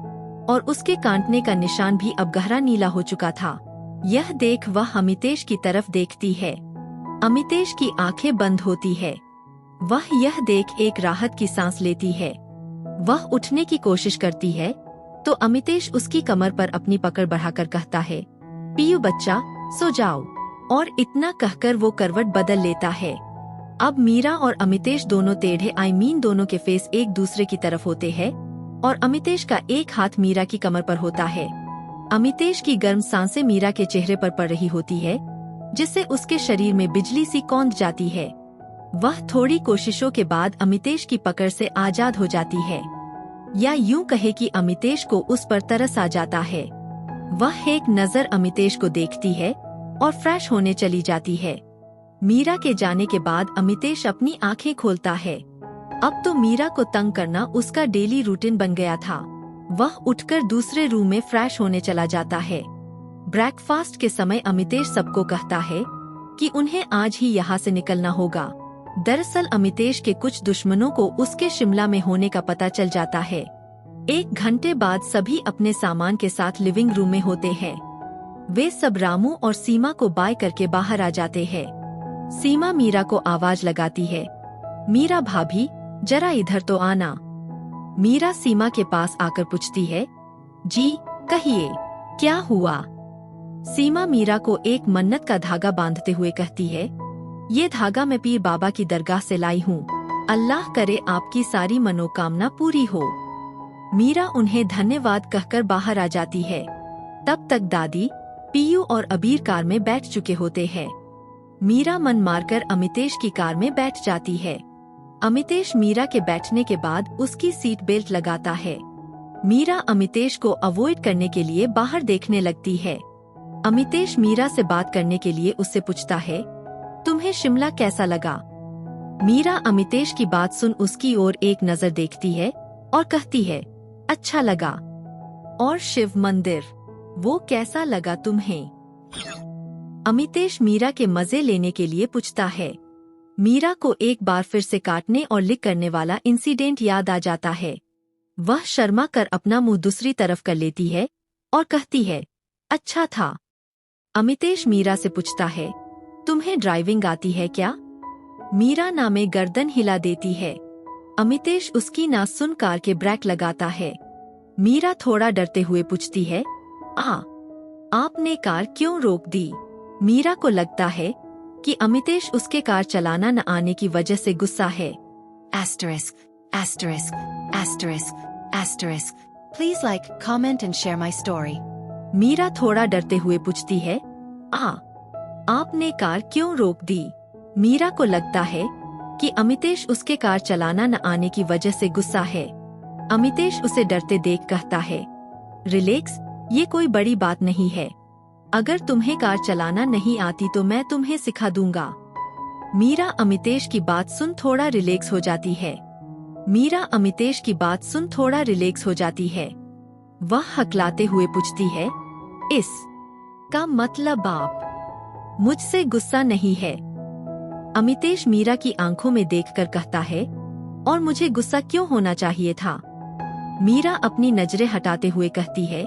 A: और उसके काटने का निशान भी अब गहरा नीला हो चुका था। यह देख वह अमितेश की तरफ देखती है। अमितेश की आंखें बंद होती है। वह यह देख एक राहत की सांस लेती है। वह उठने की कोशिश करती है तो अमितेश उसकी कमर पर अपनी पकड़ बढ़ाकर कहता है, पीयू बच्चा सो जाओ। और इतना कहकर वो करवट बदल लेता है। अब मीरा और अमितेश दोनों टेढ़े दोनों के फेस एक दूसरे की तरफ होते हैं और अमितेश का एक हाथ मीरा की कमर पर होता है। अमितेश की गर्म सांसें मीरा के चेहरे पर पड़ रही होती है, जिससे उसके शरीर में बिजली सी कौंध जाती है। वह थोड़ी कोशिशों के बाद अमितेश की पकड़ से आजाद हो जाती है, या यूं कहे कि अमितेश को उस पर तरस आ जाता है। वह एक नजर अमितेश को देखती है और फ्रेश होने चली जाती है। मीरा के जाने के बाद अमितेश अपनी आंखें खोलता है। अब तो मीरा को तंग करना उसका डेली रूटीन बन गया था। वह उठकर दूसरे रूम में फ्रेश होने चला जाता है। ब्रेकफास्ट के समय अमितेश सबको कहता है कि उन्हें आज ही यहाँ से निकलना होगा। दरअसल अमितेश के कुछ दुश्मनों को उसके शिमला में होने का पता चल जाता है। 1 घंटे बाद सभी अपने सामान के साथ लिविंग रूम में होते हैं। वे सब रामू और सीमा को बाय करके बाहर आ जाते हैं। सीमा मीरा को आवाज लगाती है, मीरा भाभी जरा इधर तो आना। मीरा सीमा के पास आकर पूछती है, जी कहिए क्या हुआ? सीमा मीरा को एक मन्नत का धागा बांधते हुए कहती है, ये धागा मैं पीर बाबा की दरगाह से लाई हूँ। अल्लाह करे आपकी सारी मनोकामना पूरी हो। मीरा उन्हें धन्यवाद कहकर बाहर आ जाती है। तब तक दादी पीयू और अबीर कार में बैठ चुके होते हैं। मीरा मन मारकर अमितेश की कार में बैठ जाती है। अमितेश मीरा के बैठने के बाद उसकी सीट बेल्ट लगाता है। मीरा अमितेश को अवॉइड करने के लिए बाहर देखने लगती है। अमितेश मीरा से बात करने के लिए उससे पूछता है, तुम्हें शिमला कैसा लगा? मीरा अमितेश की बात सुन उसकी ओर एक नजर देखती है और कहती है, अच्छा लगा। और शिव मंदिर, वो कैसा लगा तुम्हें? अमितेश मीरा के मजे लेने के लिए पूछता है। मीरा को एक बार फिर से काटने और लिक करने वाला इंसिडेंट याद आ जाता है। वह शर्मा कर अपना मुंह दूसरी तरफ कर लेती है और कहती है, अच्छा था। अमितेश मीरा से पूछता है, तुम्हें ड्राइविंग आती है क्या? मीरा ना में गर्दन हिला देती है। अमितेश उसकी ना सुन कार के ब्रेक लगाता है। मीरा थोड़ा डरते हुए पूछती है, आपने कार क्यों रोक दी? मीरा को लगता है कि अमितेश उसके कार चलाना न आने की वजह से गुस्सा है।
B: Asterisk, asterisk, asterisk, asterisk. Please like, comment and share my story.
A: Meera थोड़ा डरते हुए पूछती है, आपने कार क्यों रोक दी? मीरा को लगता है कि अमितेश उसके कार चलाना न आने की वजह से गुस्सा है। अमितेश उसे डरते देख कहता है, रिलैक्स, ये कोई बड़ी बात नहीं है। अगर तुम्हें कार चलाना नहीं आती तो मैं तुम्हें सिखा दूंगा। मीरा अमितेश की बात सुन थोड़ा रिलैक्स हो जाती है। मीरा अमितेश की बात सुन थोड़ा रिलैक्स हो जाती है। वह हकलाते हुए पूछती है, इस का मतलब आप मुझसे गुस्सा नहीं है? अमितेश मीरा की आंखों में देखकर कहता है, और मुझे गुस्सा क्यों होना चाहिए था? मीरा अपनी नजरें हटाते हुए कहती है,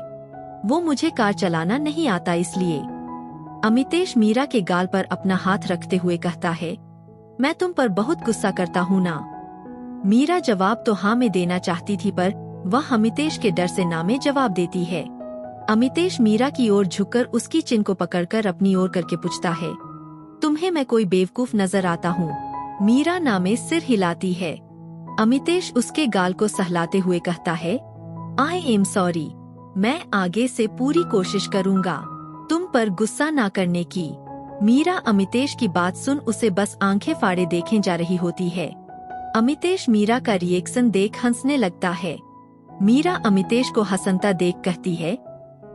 A: वो मुझे कार चलाना नहीं आता इसलिए। अमितेश मीरा के गाल पर अपना हाथ रखते हुए कहता है, मैं तुम पर बहुत गुस्सा करता हूँ ना? मीरा जवाब तो हाँ में देना चाहती थी पर वह अमितेश के डर से ना में जवाब देती है। अमितेश मीरा की ओर झुककर उसकी चिन को पकड़कर अपनी ओर करके पूछता है, तुम्हें मैं कोई बेवकूफ नजर आता हूँ? मीरा ना में सिर हिलाती है। अमितेश उसके गाल को सहलाते हुए कहता है, आई एम सॉरी, मैं आगे से पूरी कोशिश करूँगा तुम पर गुस्सा ना करने की। मीरा अमितेश की बात सुन उसे बस आंखें फाड़े देखे जा रही होती है। अमितेश मीरा का रिएक्शन देख हंसने लगता है। मीरा अमितेश को हंसता देख कहती है,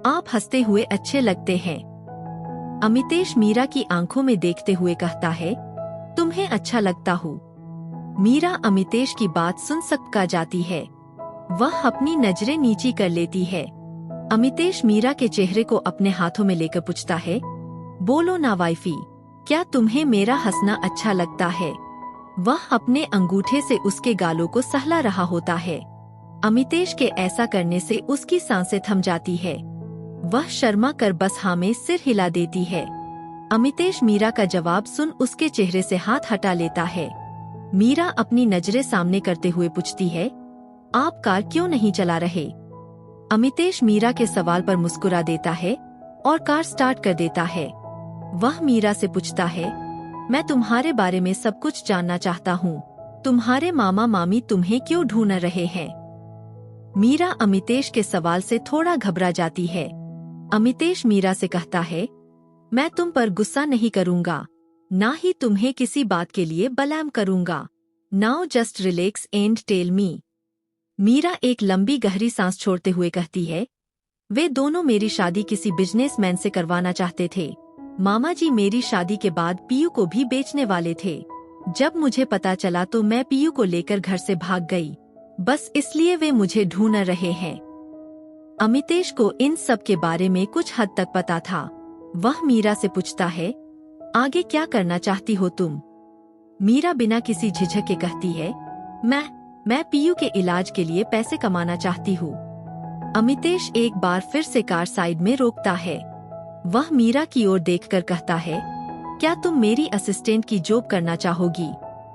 A: आप हंसते हुए अच्छे लगते हैं। अमितेश मीरा की आंखों में देखते हुए कहता है, तुम्हें अच्छा लगता हूँ। मीरा अमितेश की बात सुन सकका जाती है। वह अपनी नजरें नीची कर लेती है। अमितेश मीरा के चेहरे को अपने हाथों में लेकर पूछता है, बोलो ना वाइफी, क्या तुम्हें मेरा हंसना अच्छा लगता है? वह अपने अंगूठे से उसके गालों को सहला रहा होता है। अमितेश के ऐसा करने से उसकी सांसें थम जाती है। वह शर्मा कर बस हाँ में सिर हिला देती है। अमितेश मीरा का जवाब सुन उसके चेहरे से हाथ हटा लेता है। मीरा अपनी नजरें सामने करते हुए पूछती है, आप कार क्यों नहीं चला रहे? अमितेश मीरा के सवाल पर मुस्कुरा देता है और कार स्टार्ट कर देता है। वह मीरा से पूछता है, मैं तुम्हारे बारे में सब कुछ जानना चाहता हूँ। तुम्हारे मामा मामी तुम्हें क्यों ढूंढ रहे हैं? मीरा अमितेश के सवाल से थोड़ा घबरा जाती है। अमितेश मीरा से कहता है, मैं तुम पर गुस्सा नहीं करूँगा, ना ही तुम्हें किसी बात के लिए ब्लेम करूँगा। Now just relax and tell me. Meera एक लंबी गहरी सांस छोड़ते हुए कहती है, वे दोनों मेरी शादी किसी बिजनेसमैन से करवाना चाहते थे। मामा जी मेरी शादी के बाद पीयू को भी बेचने वाले थे। जब मुझे पता चला तो मैं पीयू को लेकर घर से भाग गई। बस इसलिए वे मुझे ढूंढ रहे हैं। अमितेश को इन सब के बारे में कुछ हद तक पता था। वह मीरा से पूछता है, आगे क्या करना चाहती हो तुम? मीरा बिना किसी झिझक के कहती है, मैं पीयू के इलाज के लिए पैसे कमाना चाहती हूँ। अमितेश एक बार फिर से कार साइड में रोकता है। वह मीरा की ओर देखकर कहता है, क्या तुम मेरी असिस्टेंट की जॉब करना चाहोगी?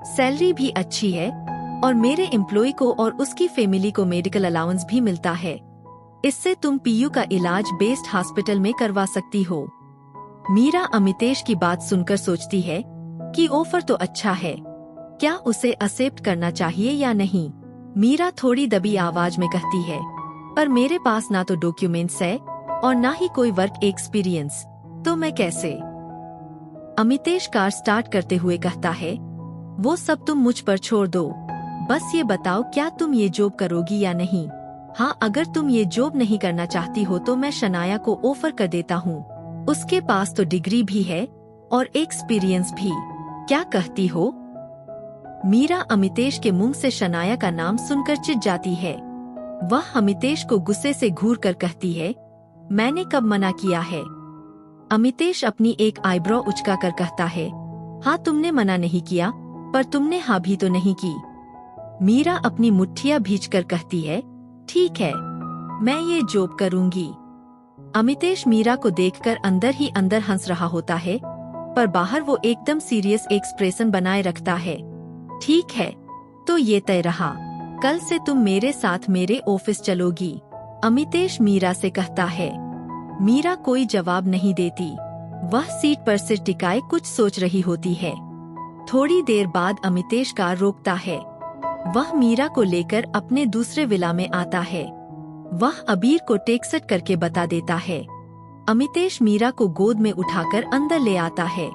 A: सैलरी भी अच्छी है और मेरे एम्प्लॉय को और उसकी फैमिली को मेडिकल अलाउंस भी मिलता है। इससे तुम पीयू का इलाज बेस्ट हॉस्पिटल में करवा सकती हो। मीरा अमितेश की बात सुनकर सोचती है कि ऑफर तो अच्छा है, क्या उसे एक्सेप्ट करना चाहिए या नहीं। मीरा थोड़ी दबी आवाज में कहती है, पर मेरे पास ना तो डॉक्यूमेंट्स है और ना ही कोई वर्क एक्सपीरियंस, तो मैं कैसे? अमितेश कार स्टार्ट करते हुए कहता है, वो सब तुम मुझ पर छोड़ दो, बस ये बताओ क्या तुम ये जॉब करोगी या नहीं? हाँ, अगर तुम ये जॉब नहीं करना चाहती हो तो मैं शनाया को ऑफर कर देता हूँ, उसके पास तो डिग्री भी है और एक्सपीरियंस भी। क्या कहती हो? मीरा अमितेश के मुंह से शनाया का नाम सुनकर चिढ़ जाती है। वह अमितेश को गुस्से से घूर कर कहती है, मैंने कब मना किया है? अमितेश अपनी एक आईब्रो उचका कर कहता है, हाँ तुमने मना नहीं किया, पर तुमने हाँ भी तो नहीं की। मीरा अपनी मुट्ठियां भींचकर कहती है, ठीक है, मैं ये जॉब करूंगी। अमितेश मीरा को देखकर अंदर ही अंदर हंस रहा होता है, पर बाहर वो एकदम सीरियस एक्सप्रेशन बनाए रखता है। ठीक है, तो ये तय रहा, कल से तुम मेरे साथ मेरे ऑफिस चलोगी, अमितेश मीरा से कहता है। मीरा कोई जवाब नहीं देती, वह सीट पर सिर टिकाए कुछ सोच रही होती है। थोड़ी देर बाद अमितेश कार रोकता है। वह मीरा को लेकर अपने दूसरे विला में आता है। वह अबीर को टेक्स्ट करके बता देता है। अमितेश मीरा को गोद में उठाकर अंदर ले आता है।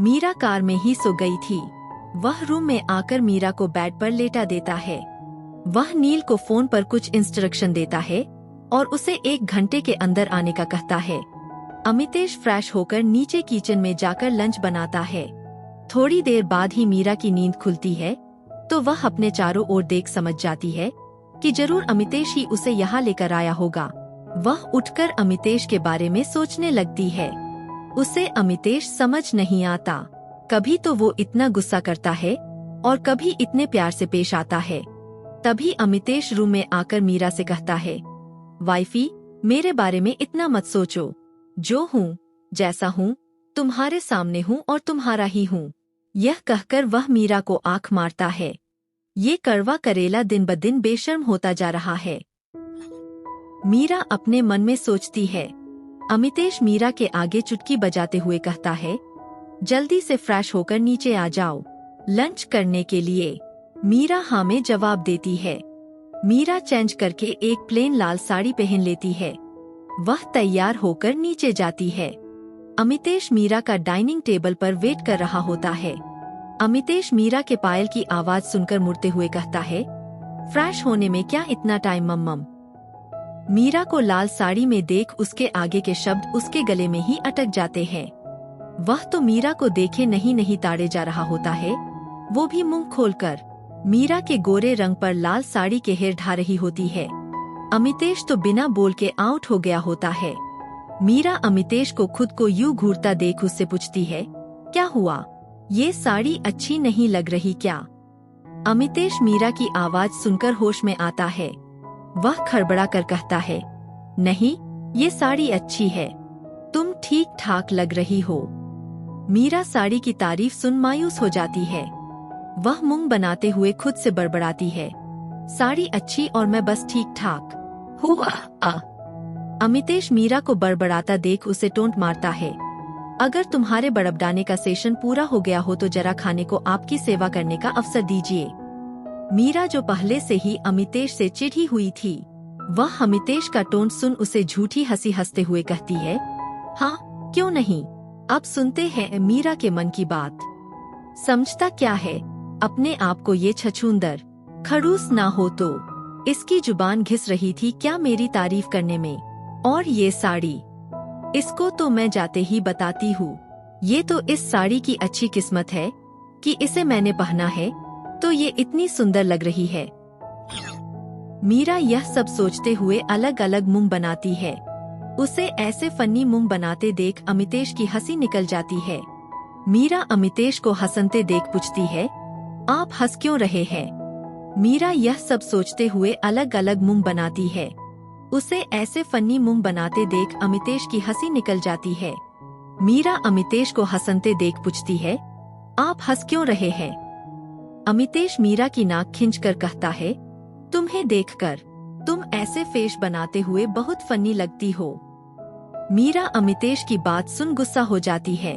A: मीरा कार में ही सो गई थी। वह रूम में आकर मीरा को बेड पर लेटा देता है। वह नील को फोन पर कुछ इंस्ट्रक्शन देता है और उसे 1 घंटे के अंदर आने का कहता है। अमितेश फ्रेश होकर नीचे किचन में जाकर लंच बनाता है। थोड़ी देर बाद ही मीरा की नींद खुलती है तो वह अपने चारों ओर देख समझ जाती है कि जरूर अमितेश ही उसे यहाँ लेकर आया होगा। वह उठकर अमितेश के बारे में सोचने लगती है। उसे अमितेश समझ नहीं आता, कभी तो वो इतना गुस्सा करता है और कभी इतने प्यार से पेश आता है। तभी अमितेश रूम में आकर मीरा से कहता है, वाइफी, मेरे बारे में इतना मत सोचो, जो हूँ जैसा हूँ तुम्हारे सामने हूँ और तुम्हारा ही हूँ। यह कहकर वह मीरा को आंख मारता है। ये कड़वा करेला दिन ब दिन बेशर्म होता जा रहा है। मीरा अपने मन में सोचती है। अमितेश मीरा के आगे चुटकी बजाते हुए कहता है, जल्दी से फ्रेश होकर नीचे आ जाओ लंच करने के लिए। मीरा हाँ में जवाब देती है। मीरा चेंज करके एक प्लेन लाल साड़ी पहन लेती है। वह तैयार होकर नीचे जाती है। अमितेश मीरा का डाइनिंग टेबल पर वेट कर रहा होता है। अमितेश मीरा के पायल की आवाज सुनकर मुड़ते हुए कहता है, फ्रेश होने में क्या इतना टाइम मम्मम? मीरा को लाल साड़ी में देख उसके आगे के शब्द उसके गले में ही अटक जाते हैं। वह तो मीरा को देखे नहीं ताड़े जा रहा होता है, वो भी मुंह खोलकर। मीरा के गोरे रंग पर लाल साड़ी के हेर ढा रही होती है। अमितेश तो बिना बोल के आउट हो गया होता है। मीरा अमितेश को खुद को यूं घूरता देख उससे पूछती है, क्या हुआ, ये साड़ी अच्छी नहीं लग रही क्या? अमितेश मीरा की आवाज सुनकर होश में आता है। वह खड़बड़ा कर कहता है, नहीं, ये साड़ी अच्छी है, तुम ठीक ठाक लग रही हो। मीरा साड़ी की तारीफ सुन मायूस हो जाती है। वह मुंह बनाते हुए खुद से बड़बड़ाती है, साड़ी अच्छी और मैं बस ठीक ठाक हुआ। अमितेश मीरा को बड़बड़ाता देख उसे टोंट मारता है। अगर तुम्हारे बड़बड़ाने का सेशन पूरा हो गया हो तो जरा खाने को आपकी सेवा करने का अवसर दीजिए। मीरा जो पहले से ही अमितेश से चिढ़ी हुई थी, वह अमितेश का टोंट सुन उसे झूठी हंसी हंसते हुए कहती है, हाँ क्यों नहीं, अब सुनते हैं मीरा के मन की बात। समझता क्या है अपने आप को ये छछूंदर, खड़ूस ना हो तो। इसकी जुबान घिस रही थी क्या मेरी तारीफ करने में। और ये साड़ी, इसको तो मैं जाते ही बताती हूँ। ये तो इस साड़ी की अच्छी किस्मत है कि इसे मैंने पहना है तो ये इतनी सुंदर लग रही है। मीरा यह सब सोचते हुए अलग अलग मुंह बनाती है। उसे ऐसे फनी मुंह बनाते देख अमितेश की हंसी निकल जाती है। मीरा अमितेश को हंसते देख पूछती है, आप हंस क्यों रहे हैं? मीरा यह सब सोचते हुए अलग अलग मुंह बनाती है। उसे ऐसे फनी मुंह बनाते देख अमितेश की हंसी निकल जाती है। मीरा अमितेश को हंसते देख पूछती है, आप हंस क्यों रहे हैं? अमितेश मीरा की नाक खींचकर कहता है, तुम्हें देखकर तुम ऐसे फेस बनाते हुए बहुत फनी लगती हो। मीरा अमितेश की बात सुन गुस्सा हो जाती है।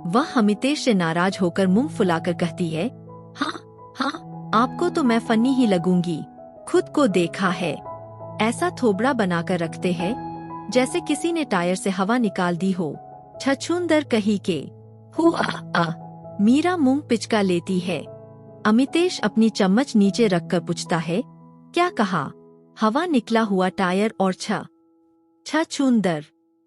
A: वह अमितेश से नाराज होकर मुंह फुलाकर कहती है, हाँ, आपको तो मैं फनी ही लगूंगी, खुद को देखा है, ऐसा थोबड़ा बनाकर रखते हैं, जैसे किसी ने टायर से हवा निकाल दी हो। छछूंदर कही के हुआ। मीरा मूंग पिचका लेती है। अमितेश अपनी चम्मच नीचे रखकर पूछता है, क्या कहा? हवा निकला हुआ टायर और छछूंदर,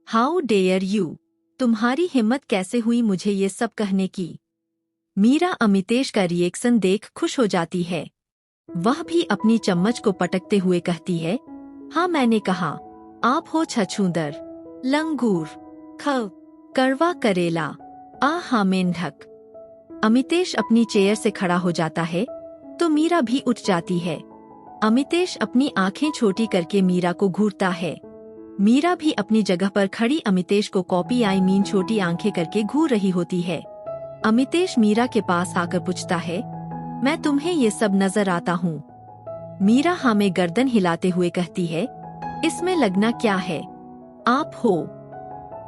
A: हाउ डेयर यू, तुम्हारी हिम्मत कैसे हुई मुझे ये सब कहने की? मीरा अमितेश का रिएक्शन देख खुश हो जाती है। वह भी अपनी चम्मच को पटकते हुए कहती है, हाँ मैंने कहा, आप हो छछूंदर, लंगूर, कड़वा करेला, हाँ मेंढक। अमितेश अपनी चेयर से खड़ा हो जाता है तो मीरा भी उठ जाती है। अमितेश अपनी आंखें छोटी करके मीरा को घूरता है। मीरा भी अपनी जगह पर खड़ी अमितेश को कॉपी छोटी आंखें करके घूर रही होती है। अमितेश मीरा के पास आकर पूछता है, मैं तुम्हें ये सब नजर आता हूँ? मीरा हाँ में गर्दन हिलाते हुए कहती है, इसमें लगना क्या है, आप हो।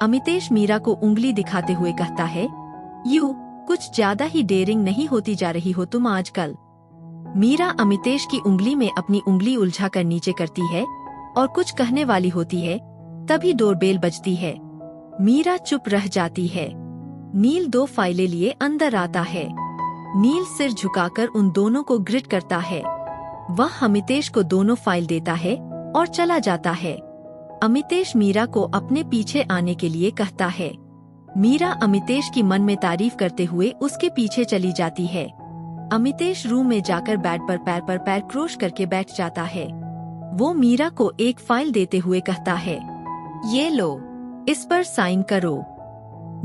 A: अमितेश मीरा को उंगली दिखाते हुए कहता है, यू कुछ ज्यादा ही डेयरिंग नहीं होती जा रही हो तुम आजकल। मीरा अमितेश की उंगली में अपनी उंगली उलझाकर नीचे करती है और कुछ कहने वाली होती है, तभी डोरबेल बजती है। मीरा चुप रह जाती है। नील 2 फाइलें लिए अंदर आता है। नील सिर झुकाकर उन दोनों को ग्रिड करता है। वह अमितेश को दोनों फाइल देता है और चला जाता है। अमितेश मीरा को अपने पीछे आने के लिए कहता है। मीरा अमितेश की मन में तारीफ करते हुए उसके पीछे चली जाती है। अमितेश रूम में जाकर बेड पर पैर क्रोश करके बैठ जाता है। वो मीरा को एक फाइल देते हुए कहता है, ये लो, इस पर साइन करो।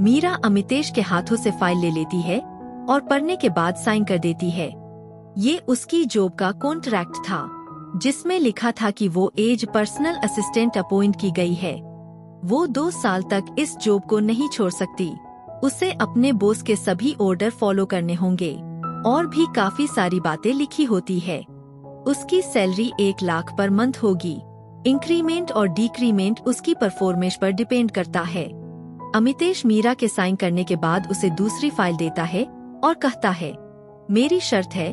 A: मीरा अमितेश के हाथों से फाइल ले लेती है और पढ़ने के बाद साइन कर देती है। ये उसकी जॉब का कॉन्ट्रैक्ट था, जिसमें लिखा था कि वो एज पर्सनल असिस्टेंट अपॉइंट की गई है। वो 2 साल तक इस जॉब को नहीं छोड़ सकती। उसे अपने बॉस के सभी ऑर्डर फॉलो करने होंगे और भी काफी सारी बातें लिखी होती है। उसकी सैलरी 1 लाख पर मंथ होगी। इंक्रीमेंट और डिक्रीमेंट उसकी परफॉर्मेंस पर डिपेंड करता है। अमितेश मीरा के साइन करने के बाद उसे दूसरी फाइल देता है और कहता है, मेरी शर्त है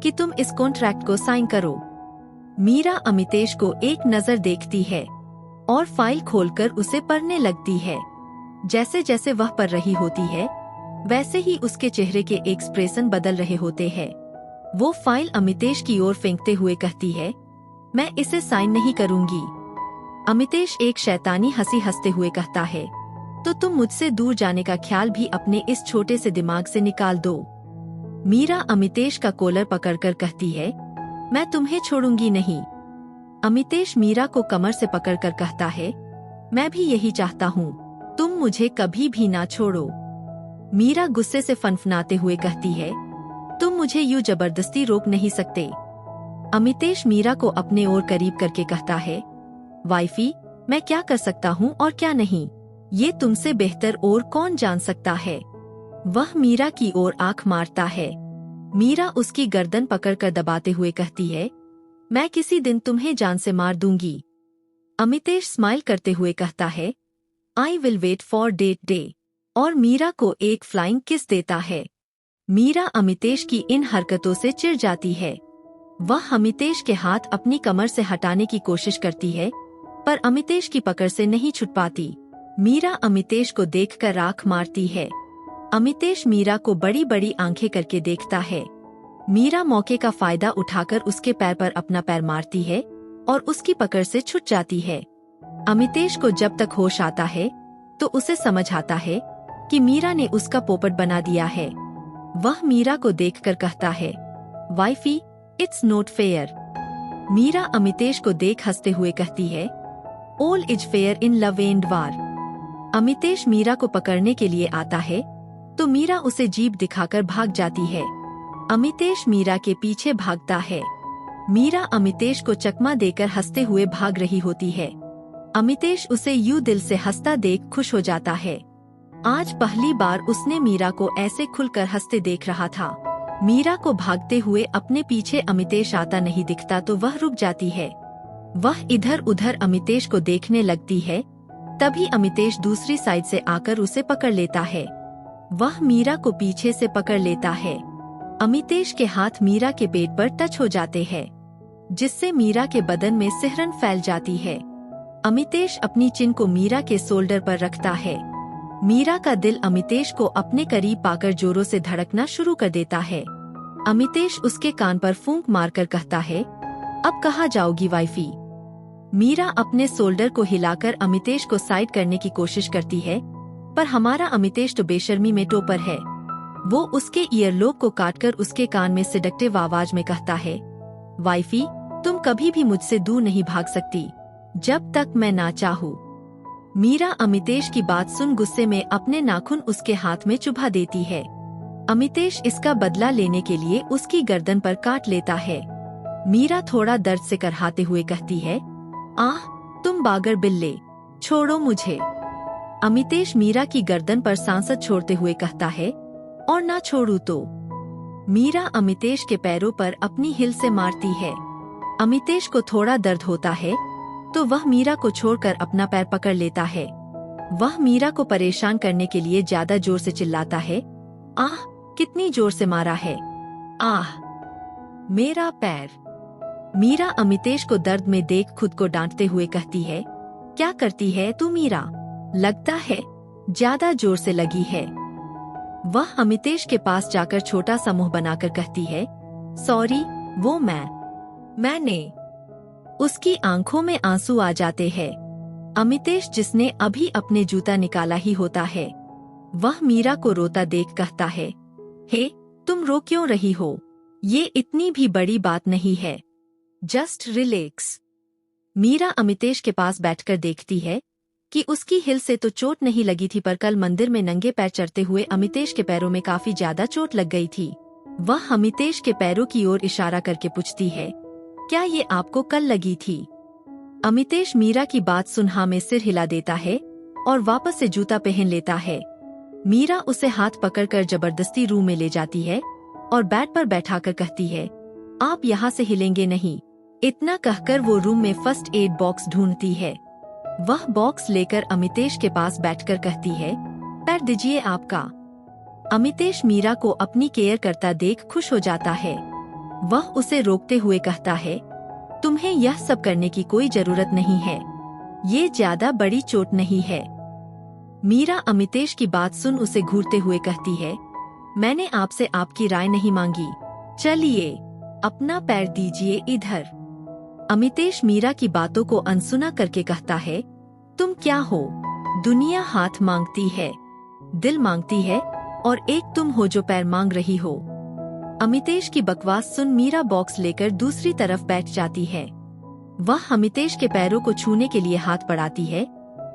A: कि तुम इस कॉन्ट्रैक्ट को साइन करो। मीरा अमितेश को एक नजर देखती है और फाइल खोलकर उसे पढ़ने लगती है। जैसे जैसे वह पढ़ रही होती है, वैसे ही उसके चेहरे के एक्सप्रेशन बदल रहे होते हैं। वो फाइल अमितेश की ओर फेंकते हुए कहती है, मैं इसे साइन नहीं करूंगी। अमितेश एक शैतानी हंसी हंसते हुए कहता है, तो तुम मुझसे दूर जाने का ख्याल भी अपने इस छोटे से दिमाग से निकाल दो। मीरा अमितेश का कॉलर पकड़कर कहती है, मैं तुम्हें छोड़ूंगी नहीं। अमितेश मीरा को कमर से पकड़कर कहता है, मैं भी यही चाहता हूँ, तुम मुझे कभी भी ना छोड़ो। मीरा गुस्से से फनफनाते हुए कहती है, तुम मुझे यूं जबरदस्ती रोक नहीं सकते। अमितेश मीरा को अपने ओर करीब करके कहता है, वाइफी, मैं क्या कर सकता हूँ और क्या नहीं, ये तुमसे बेहतर और कौन जान सकता है। वह मीरा की ओर आंख मारता है। मीरा उसकी गर्दन पकड़कर दबाते हुए कहती है, मैं किसी दिन तुम्हें जान से मार दूंगी। अमितेश स्माइल करते हुए कहता है, I will wait for that day, और मीरा को एक फ्लाइंग किस देता है। मीरा अमितेश की इन हरकतों से चिढ़ जाती है। वह अमितेश के हाथ अपनी कमर से हटाने की कोशिश करती है, पर अमितेश की पकड़ से नहीं छूट पाती। मीरा अमितेश को देखकर आंख मारती है। अमितेश मीरा को बड़ी बड़ी आंखें करके देखता है। मीरा मौके का फायदा उठाकर उसके पैर पर अपना पैर मारती है और उसकी पकड़ से छूट जाती है। अमितेश को जब तक होश आता है तो उसे समझ आता है कि मीरा ने उसका पोपट बना दिया है। वह मीरा को देखकर कहता है, wifey, it's not fair. Meera Amitesh को देख हंसते हुए कहती है, all is fair in love and war. Amitesh Meera को पकड़ने के लिए आता है तो मीरा उसे जीभ दिखाकर भाग जाती है। अमितेश मीरा के पीछे भागता है। मीरा अमितेश को चकमा देकर हंसते हुए भाग रही होती है। अमितेश उसे यूं दिल से हंसता देख खुश हो जाता है। आज पहली बार उसने मीरा को ऐसे खुलकर हंसते देख रहा था। मीरा को भागते हुए अपने पीछे अमितेश आता नहीं दिखता तो वह रुक जाती है। वह इधर उधर अमितेश को देखने लगती है। तभी अमितेश दूसरी साइड से आकर उसे पकड़ लेता है। वह मीरा को पीछे से पकड़ लेता है। अमितेश के हाथ मीरा के पेट पर टच हो जाते हैं, जिससे मीरा के बदन में सिहरन फैल जाती है। अमितेश अपनी चिन को मीरा के शोल्डर पर रखता है। मीरा का दिल अमितेश को अपने करीब पाकर जोरों से धड़कना शुरू कर देता है। अमितेश उसके कान पर फूंक मारकर कहता है, अब कहाँ जाओगी वाइफी? मीरा अपने शोल्डर को हिलाकर अमितेश को साइड करने की कोशिश करती है, पर हमारा अमितेश तो बेशर्मी में टोपर है। वो उसके ईयरलोब को काटकर उसके कान में सिडक्टिव आवाज में कहता है, वाइफी, तुम कभी भी मुझसे दूर नहीं भाग सकती जब तक मैं ना चाहूँ। मीरा अमितेश की बात सुन गुस्से में अपने नाखून उसके हाथ में चुभा देती है। अमितेश इसका बदला लेने के लिए उसकी गर्दन पर काट लेता है। मीरा थोड़ा दर्द से करहाते हुए कहती है, आह, तुम बागर बिल्ले, छोड़ो मुझे। अमितेश मीरा की गर्दन पर सांसत छोड़ते हुए कहता है, और ना छोड़ू तो। मीरा अमितेश के पैरों पर अपनी हिल से मारती है। अमितेश को थोड़ा दर्द होता है तो वह मीरा को छोड़कर अपना पैर पकड़ लेता है। वह मीरा को परेशान करने के लिए ज्यादा जोर से चिल्लाता है, आह, कितनी जोर से मारा है, आह, मेरा पैर। मीरा अमितेश को दर्द में देख खुद को डांटते हुए कहती है, क्या करती है तू मीरा? लगता है ज्यादा जोर से लगी है। वह अमितेश के पास जाकर छोटा सा मुंह बनाकर कहती है, सॉरी, वो मैंने। उसकी आंखों में आंसू आ जाते हैं। अमितेश, जिसने अभी अपने जूता निकाला ही होता है, वह मीरा को रोता देख कहता है, हे, तुम रो क्यों रही हो? ये इतनी भी बड़ी बात नहीं है, जस्ट रिलैक्स। मीरा अमितेश के पास बैठकर देखती है कि उसकी हिल से तो चोट नहीं लगी थी, पर कल मंदिर में नंगे पैर चढ़ते हुए अमितेश के पैरों में काफी ज्यादा चोट लग गई थी। वह अमितेश के पैरों की ओर इशारा करके पूछती है, क्या ये आपको कल लगी थी? अमितेश मीरा की बात सुन हाँ में सिर हिला देता है और वापस से जूता पहन लेता है। मीरा उसे हाथ पकड़कर जबरदस्ती रूम में ले जाती है और बेड पर बैठाकर कहती है, आप यहाँ से हिलेंगे नहीं। इतना कहकर वो रूम में फर्स्ट एड बॉक्स ढूंढती है। वह बॉक्स लेकर अमितेश के पास बैठकर कहती है, पैर दीजिए आपका। अमितेश मीरा को अपनी केयर करता देख खुश हो जाता है। वह उसे रोकते हुए कहता है, तुम्हें यह सब करने की कोई जरूरत नहीं है, ये ज्यादा बड़ी चोट नहीं है। मीरा अमितेश की बात सुन उसे घूरते हुए कहती है, मैंने आपसे आपकी राय नहीं मांगी, चलिए अपना पैर दीजिए इधर। अमितेश मीरा की बातों को अनसुना करके कहता है, तुम क्या हो? दुनिया हाथ मांगती है, दिल मांगती है, और एक तुम हो जो पैर मांग रही हो। अमितेश की बकवास सुन मीरा बॉक्स लेकर दूसरी तरफ बैठ जाती है। वह अमितेश के पैरों को छूने के लिए हाथ बढ़ाती है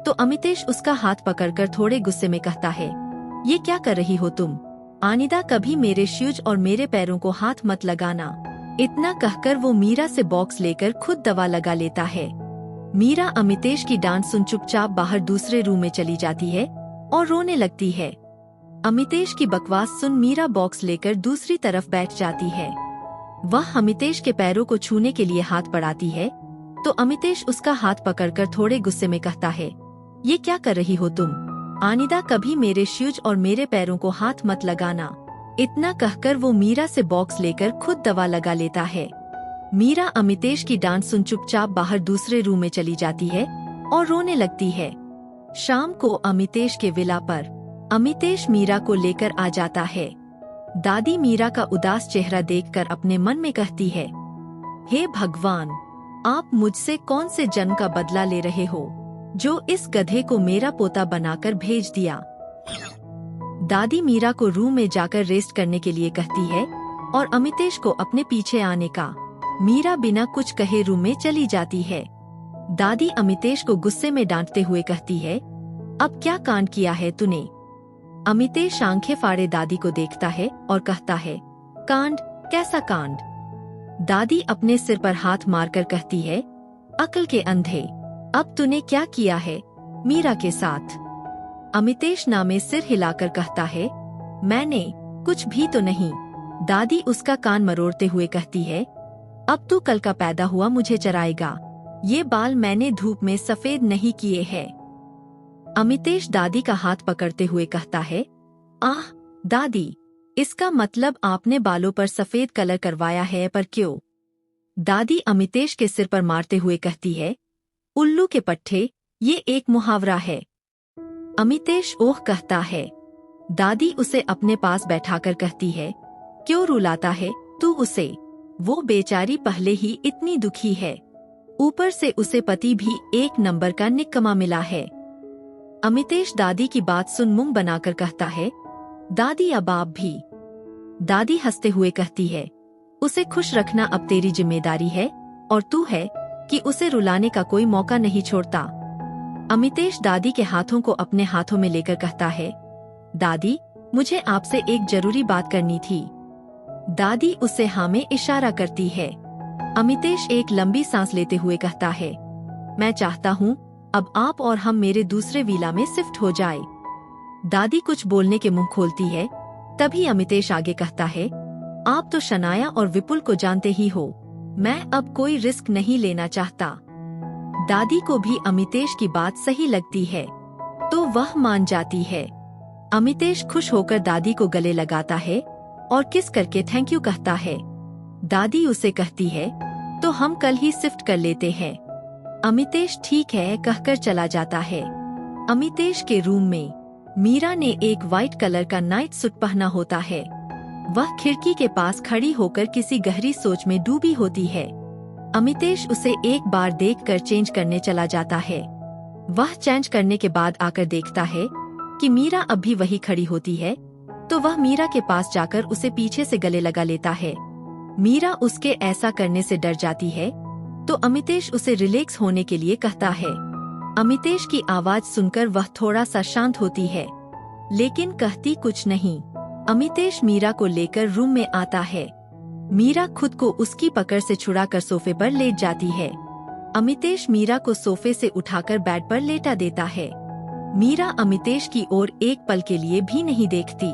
A: तो अमितेश उसका हाथ पकड़कर थोड़े गुस्से में कहता है, ये क्या कर रही हो तुम? आनिदा, कभी मेरे शूज और मेरे पैरों को हाथ मत लगाना। इतना कहकर वो मीरा से बॉक्स लेकर खुद दवा लगा लेता है। मीरा अमितेश की डांट सुन चुपचाप बाहर दूसरे रूम में चली जाती है और रोने लगती है। अमितेश की बकवास सुन मीरा बॉक्स लेकर दूसरी तरफ बैठ जाती है। वह अमितेश के पैरों को छूने के लिए हाथ बढ़ाती है तो अमितेश उसका हाथ पकड़कर थोड़े गुस्से में कहता है, ये क्या कर रही हो तुम? आनिदा, कभी मेरे शूज और मेरे पैरों को हाथ मत लगाना। इतना कहकर वो मीरा से बॉक्स लेकर खुद दवा लगा लेता है। मीरा अमितेश की डांट सुन चुपचाप बाहर दूसरे रूम में चली जाती है और रोने लगती है। शाम को अमितेश के विला पर अमितेश मीरा को लेकर आ जाता है। दादी मीरा का उदास चेहरा देखकर अपने मन में कहती है, हे भगवान, आप मुझसे कौन से जन्म का बदला ले रहे हो जो इस गधे को मेरा पोता बनाकर भेज दिया। दादी मीरा को रूम में जाकर रेस्ट करने के लिए कहती है और अमितेश को अपने पीछे आने का। मीरा बिना कुछ कहे रूम में चली जाती है। दादी अमितेश को गुस्से में डांटते हुए कहती है, अब क्या कांड किया है तूने? अमितेश आंखें फाड़े दादी को देखता है और कहता है, कांड? कैसा कांड? दादी अपने सिर पर हाथ मारकर कहती है, अक्ल के अंधे, अब तूने क्या किया है मीरा के साथ? अमितेश नामे सिर हिलाकर कहता है, मैंने कुछ भी तो नहीं। दादी उसका कान मरोड़ते हुए कहती है, अब तू कल का पैदा हुआ मुझे चराएगा। ये बाल मैंने धूप में सफेद नहीं किए हैं। अमितेश दादी का हाथ पकड़ते हुए कहता है, आह दादी, इसका मतलब आपने बालों पर सफेद कलर करवाया है, पर क्यों? दादी अमितेश के सिर पर मारते हुए कहती है, उल्लू के पट्टे, ये एक मुहावरा है। अमितेश ओह कहता है। दादी उसे अपने पास बैठाकर कहती है, क्यों रुलाता है तू उसे? वो बेचारी पहले ही इतनी दुखी है, ऊपर से उसे पति भी एक नंबर का निकम्मा मिला है। अमितेश दादी की बात सुन मुंह बनाकर कहता है, दादी अब आप भी। दादी हंसते हुए कहती है, उसे खुश रखना अब तेरी जिम्मेदारी है, और तू है कि उसे रुलाने का कोई मौका नहीं छोड़ता। अमितेश दादी के हाथों को अपने हाथों में लेकर कहता है, दादी मुझे आपसे एक जरूरी बात करनी थी। दादी उसे हाँ में इशारा करती है। अमितेश एक लंबी सांस लेते हुए कहता है, मैं चाहता हूँ अब आप और हम मेरे दूसरे विला में शिफ्ट हो जाए। दादी कुछ बोलने के मुंह खोलती है, तभी अमितेश आगे कहता है, आप तो शनाया और विपुल को जानते ही हो, मैं अब कोई रिस्क नहीं लेना चाहता। दादी को भी अमितेश की बात सही लगती है, तो वह मान जाती है। अमितेश खुश होकर दादी को गले लगाता है और किस करके थैंक यू कहता है। दादी उसे कहती है, तो हम कल ही शिफ्ट कर लेते हैं। अमितेश ठीक है कहकर चला जाता है। अमितेश के रूम में मीरा ने एक वाइट कलर का नाइट सूट पहना होता है। वह खिड़की के पास खड़ी होकर किसी गहरी सोच में डूबी होती है। अमितेश उसे एक बार देखकर चेंज करने चला जाता है। वह चेंज करने के बाद आकर देखता है कि मीरा अब भी वही खड़ी होती है, तो वह मीरा के पास जाकर उसे पीछे से गले लगा लेता है। मीरा उसके ऐसा करने से डर जाती है, तो अमितेश उसे रिलैक्स होने के लिए कहता है। अमितेश की आवाज सुनकर वह थोड़ा सा शांत होती है, लेकिन कहती कुछ नहीं। अमितेश मीरा को लेकर रूम में आता है। मीरा खुद को उसकी पकड़ से छुड़ाकर सोफे पर लेट जाती है। अमितेश मीरा को सोफे से उठाकर बेड पर लेटा देता है। मीरा अमितेश की ओर एक पल के लिए भी नहीं देखती।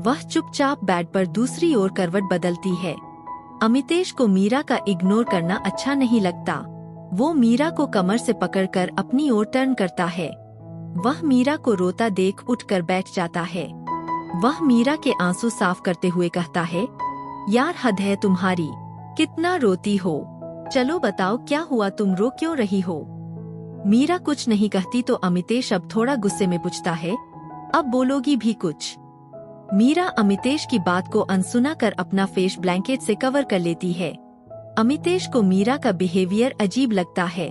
A: वह चुपचाप बेड पर दूसरी ओर करवट बदलती है। अमितेश को मीरा का इग्नोर करना अच्छा नहीं लगता। वो मीरा को कमर से पकड़कर अपनी ओर टर्न करता है। वह मीरा को रोता देख उठकर बैठ जाता है। वह मीरा के आंसू साफ करते हुए कहता है, यार हद है तुम्हारी, कितना रोती हो, चलो बताओ क्या हुआ, तुम रो क्यों रही हो? मीरा कुछ नहीं कहती तो अमितेश अब थोड़ा गुस्से में पूछता है, अब बोलोगी भी कुछ? मीरा अमितेश की बात को अनसुना कर अपना फेस ब्लैंकेट से कवर कर लेती है। अमितेश को मीरा का बिहेवियर अजीब लगता है।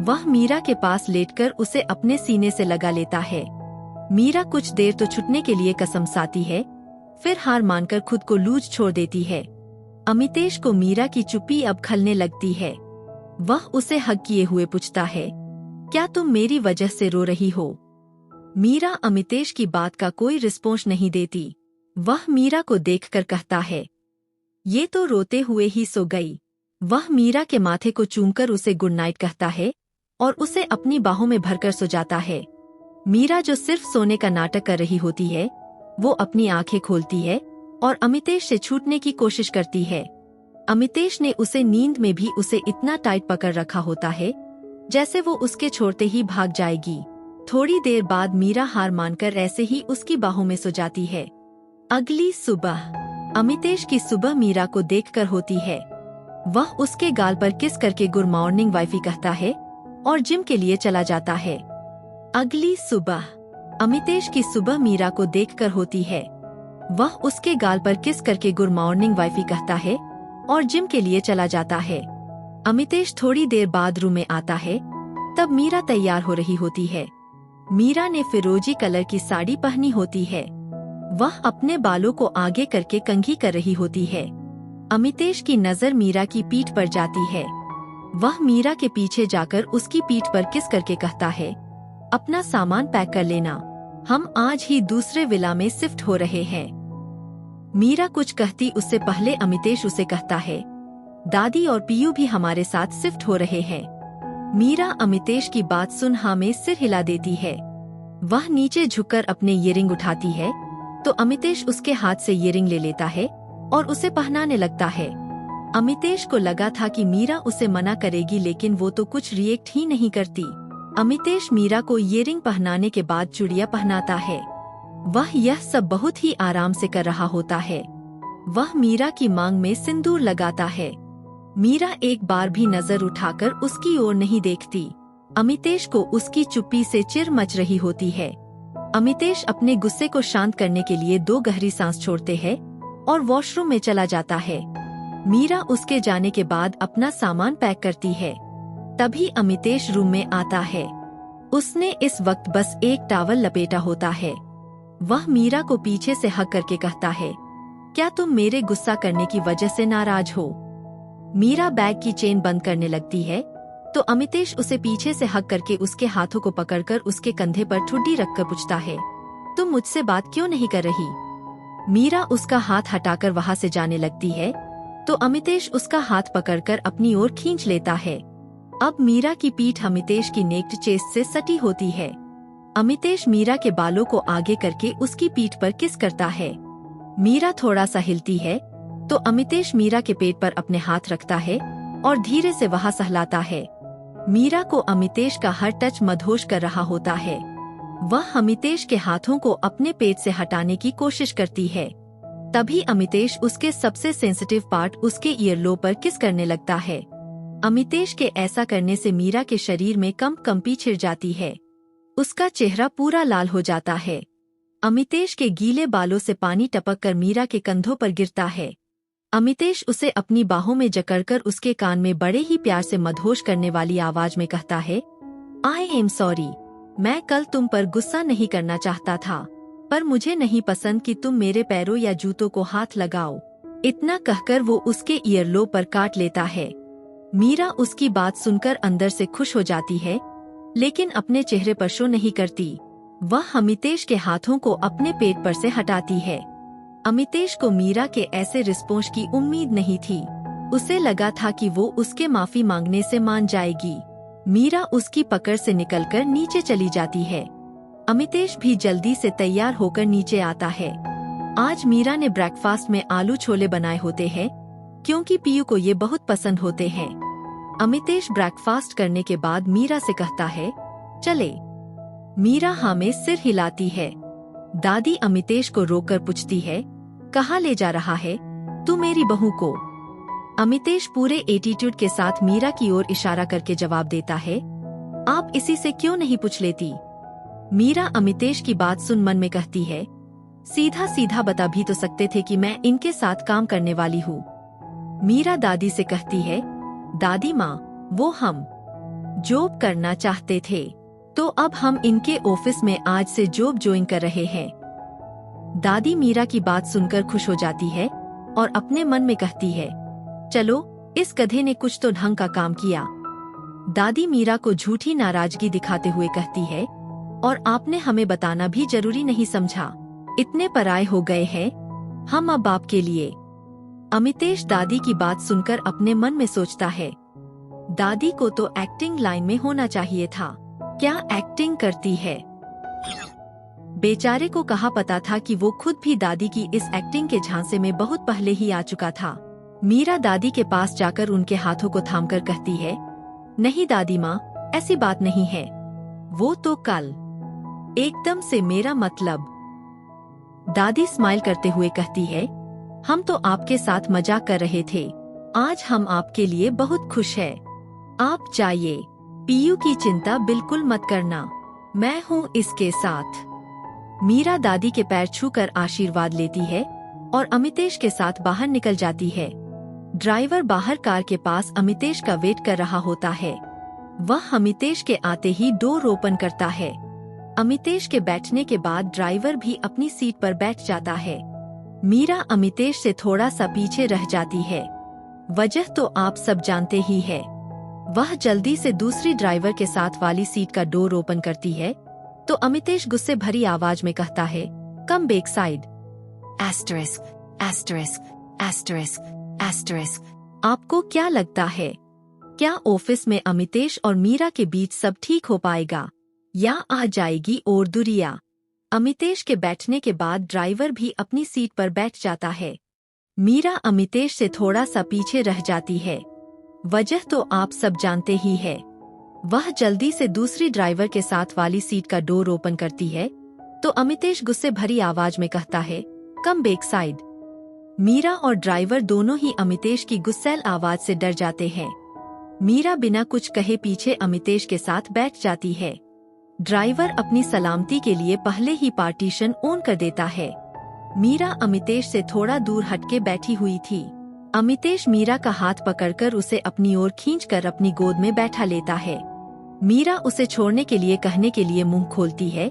A: वह मीरा के पास लेटकर उसे अपने सीने से लगा लेता है। मीरा कुछ देर तो छुटने के लिए कसम साती है, फिर हार मानकर खुद को लूज छोड़ देती है। अमितेश को मीरा की चुप्पी अब खलने लगती है। वह उसे हग किए हुए पूछता है, क्या तुम मेरी वजह से रो रही हो? मीरा अमितेश की बात का कोई रिस्पॉन्स नहीं देती। वह मीरा को देखकर कहता है, ये तो रोते हुए ही सो गई। वह मीरा के माथे को चूमकर उसे गुड नाइट कहता है और उसे अपनी बाहों में भरकर सो जाता है। मीरा जो सिर्फ सोने का नाटक कर रही होती है, वो अपनी आंखें खोलती है और अमितेश से छूटने की कोशिश करती है। अमितेश ने उसे नींद में भी उसे इतना टाइट पकड़ रखा होता है जैसे वो उसके छोड़ते ही भाग जाएगी। थोड़ी देर बाद मीरा हार मानकर ऐसे ही उसकी बाहों में सो जाती है। अगली सुबह अमितेश की सुबह मीरा को देखकर होती है। वह उसके गाल पर किस करके गुड मॉर्निंग वाइफी कहता है और जिम के लिए चला जाता है। अगली सुबह अमितेश की सुबह मीरा को देखकर होती है। वह उसके गाल पर किस करके गुड मॉर्निंग वाइफी कहता है और जिम के लिए चला जाता है। अमितेश थोड़ी देर बाद रूम में आता है, तब मीरा तैयार हो रही होती है। मीरा ने फिरोजी कलर की साड़ी पहनी होती है। वह अपने बालों को आगे करके कंघी कर रही होती है। अमितेश की नजर मीरा की पीठ पर जाती है। वह मीरा के पीछे जाकर उसकी पीठ पर किस करके कहता है, अपना सामान पैक कर लेना, हम आज ही दूसरे विला में शिफ्ट हो रहे हैं। मीरा कुछ कहती उससे पहले अमितेश उसे कहता है, दादी और पीयू भी हमारे साथ शिफ्ट हो रहे हैं। मीरा अमितेश की बात सुन हाँ में सिर हिला देती है। वह नीचे झुककर अपने ईयरिंग उठाती है तो अमितेश उसके हाथ से ईयरिंग ले लेता है और उसे पहनाने लगता है। अमितेश को लगा था कि मीरा उसे मना करेगी, लेकिन वो तो कुछ रिएक्ट ही नहीं करती। अमितेश मीरा को ईयरिंग पहनाने के बाद चूड़ियां पहनाता है। वह यह सब बहुत ही आराम से कर रहा होता है। वह मीरा की मांग में सिंदूर लगाता है। मीरा एक बार भी नजर उठाकर उसकी ओर नहीं देखती। अमितेश को उसकी चुप्पी से चिढ़ मच रही होती है। अमितेश अपने गुस्से को शांत करने के लिए 2 गहरी सांस छोड़ते हैं और वॉशरूम में चला जाता है। मीरा उसके जाने के बाद अपना सामान पैक करती है। तभी अमितेश रूम में आता है। उसने इस वक्त बस एक टॉवल लपेटा होता है। वह मीरा को पीछे से हक करके कहता है, क्या तुम मेरे गुस्सा करने की वजह से नाराज हो? मीरा बैग की चेन बंद करने लगती है तो अमितेश उसे पीछे से हक करके उसके हाथों को पकड़कर उसके कंधे पर ठुड्डी रखकर पूछता है, तुम मुझसे बात क्यों नहीं कर रही? मीरा उसका हाथ हटाकर वहां से जाने लगती है तो अमितेश उसका हाथ पकड़कर अपनी ओर खींच लेता है। अब मीरा की पीठ अमितेश की नेक्ड चेस्ट से सटी होती है। अमितेश मीरा के बालों को आगे करके उसकी पीठ पर किस करता है। मीरा थोड़ा सा हिलती है तो अमितेश मीरा के पेट पर अपने हाथ रखता है और धीरे से वहां सहलाता है। मीरा को अमितेश का हर टच मदहोश कर रहा होता है। वह अमितेश के हाथों को अपने पेट से हटाने की कोशिश करती है। तभी अमितेश उसके सबसे सेंसिटिव पार्ट उसके ईयरलोब पर किस करने लगता है। अमितेश के ऐसा करने से मीरा के शरीर में कंपी छिड़ जाती है। उसका चेहरा पूरा लाल हो जाता है। अमितेश के गीले बालों से पानी टपक कर मीरा के कंधों पर गिरता है। अमितेश उसे अपनी बाहों में जकड़कर उसके कान में बड़े ही प्यार से मदहोश करने वाली आवाज में कहता है, आई एम सॉरी, मैं कल तुम पर गुस्सा नहीं करना चाहता था, पर मुझे नहीं पसंद कि तुम मेरे पैरों या जूतों को हाथ लगाओ। इतना कहकर वो उसके ईयरलोब पर काट लेता है। मीरा उसकी बात सुनकर अंदर से खुश हो जाती है, लेकिन अपने चेहरे पर शो नहीं करती। वह अमितेश के हाथों को अपने पेट पर से हटाती है। अमितेश को मीरा के ऐसे रिस्पॉन्स की उम्मीद नहीं थी। उसे लगा था कि वो उसके माफी मांगने से मान जाएगी। मीरा उसकी पकड़ से निकलकर नीचे चली जाती है। अमितेश भी जल्दी से तैयार होकर नीचे आता है। आज मीरा ने ब्रेकफास्ट में आलू छोले बनाए होते हैं, क्योंकि पीयू को ये बहुत पसंद होते हैं। अमितेश ब्रेकफास्ट करने के बाद मीरा से कहता है, चले। मीरा हाँ में सिर हिलाती है। दादी अमितेश को रोककर पूछती है, कहाँ ले जा रहा है तू मेरी बहू को? अमितेश पूरे एटीट्यूड के साथ मीरा की ओर इशारा करके जवाब देता है, आप इसी से क्यों नहीं पूछ लेती? मीरा अमितेश की बात सुन मन में कहती है, सीधा सीधा बता भी तो सकते थे कि मैं इनके साथ काम करने वाली हूँ। मीरा दादी से कहती है, दादी माँ, वो हम जॉब करना चाहते थे, तो अब हम इनके ऑफिस में आज से जॉब ज्वाइन कर रहे हैं। दादी मीरा की बात सुनकर खुश हो जाती है और अपने मन में कहती है, चलो इस गधे ने कुछ तो ढंग का काम किया। दादी मीरा को झूठी नाराजगी दिखाते हुए कहती है, और आपने हमें बताना भी जरूरी नहीं समझा, इतने पराये हो गए हैं हम अब आपके लिए। अमितेश दादी की बात सुनकर अपने मन में सोचता है, दादी को तो एक्टिंग लाइन में होना चाहिए था, क्या एक्टिंग करती है। बेचारे को कहाँ पता था कि वो खुद भी दादी की इस एक्टिंग के झांसे में बहुत पहले ही आ चुका था। मीरा दादी के पास जाकर उनके हाथों को थामकर कहती है, नहीं दादी माँ, ऐसी बात नहीं है, वो तो कल एकदम से मेरा मतलब। दादी स्माइल करते हुए कहती है, हम तो आपके साथ मजाक कर रहे थे, आज हम आपके लिए बहुत खुश हैं। आप जाइए, पीयू की चिंता बिल्कुल मत करना, मैं हूँ इसके साथ। मीरा दादी के पैर छूकर आशीर्वाद लेती है और अमितेश के साथ बाहर निकल जाती है। ड्राइवर बाहर कार के पास अमितेश का वेट कर रहा होता है। वह अमितेश के आते ही डोर ओपन करता है। अमितेश के बैठने के बाद ड्राइवर भी अपनी सीट पर बैठ जाता है। मीरा अमितेश से थोड़ा सा पीछे रह जाती है। वजह तो आप सब जानते ही है। वह जल्दी से दूसरी ड्राइवर के साथ वाली सीट का डोर ओपन करती है तो अमितेश गुस्से भरी आवाज में कहता है, come back side.
B: Asterisk, asterisk, asterisk, asterisk.
A: आपको क्या लगता है, क्या ऑफिस में अमितेश और मीरा के बीच सब ठीक हो पाएगा या आ जाएगी और दुरिया? अमितेश के बैठने के बाद ड्राइवर भी अपनी सीट पर बैठ जाता है। मीरा अमितेश से थोड़ा सा पीछे रह जाती है। वजह तो आप सब जानते ही है। वह जल्दी से दूसरी ड्राइवर के साथ वाली सीट का डोर ओपन करती है तो अमितेश गुस्से भरी आवाज में कहता है, कम बैक साइड। मीरा और ड्राइवर दोनों ही अमितेश की गुस्सैल आवाज से डर जाते हैं। मीरा बिना कुछ कहे पीछे अमितेश के साथ बैठ जाती है। ड्राइवर अपनी सलामती के लिए पहले ही पार्टीशन ऑन कर देता है। मीरा अमितेश से थोड़ा दूर हटके बैठी हुई थी। अमितेश मीरा का हाथ पकड़कर उसे अपनी ओर खींचकर अपनी गोद में बैठा लेता है। मीरा उसे छोड़ने के लिए कहने के लिए मुंह खोलती है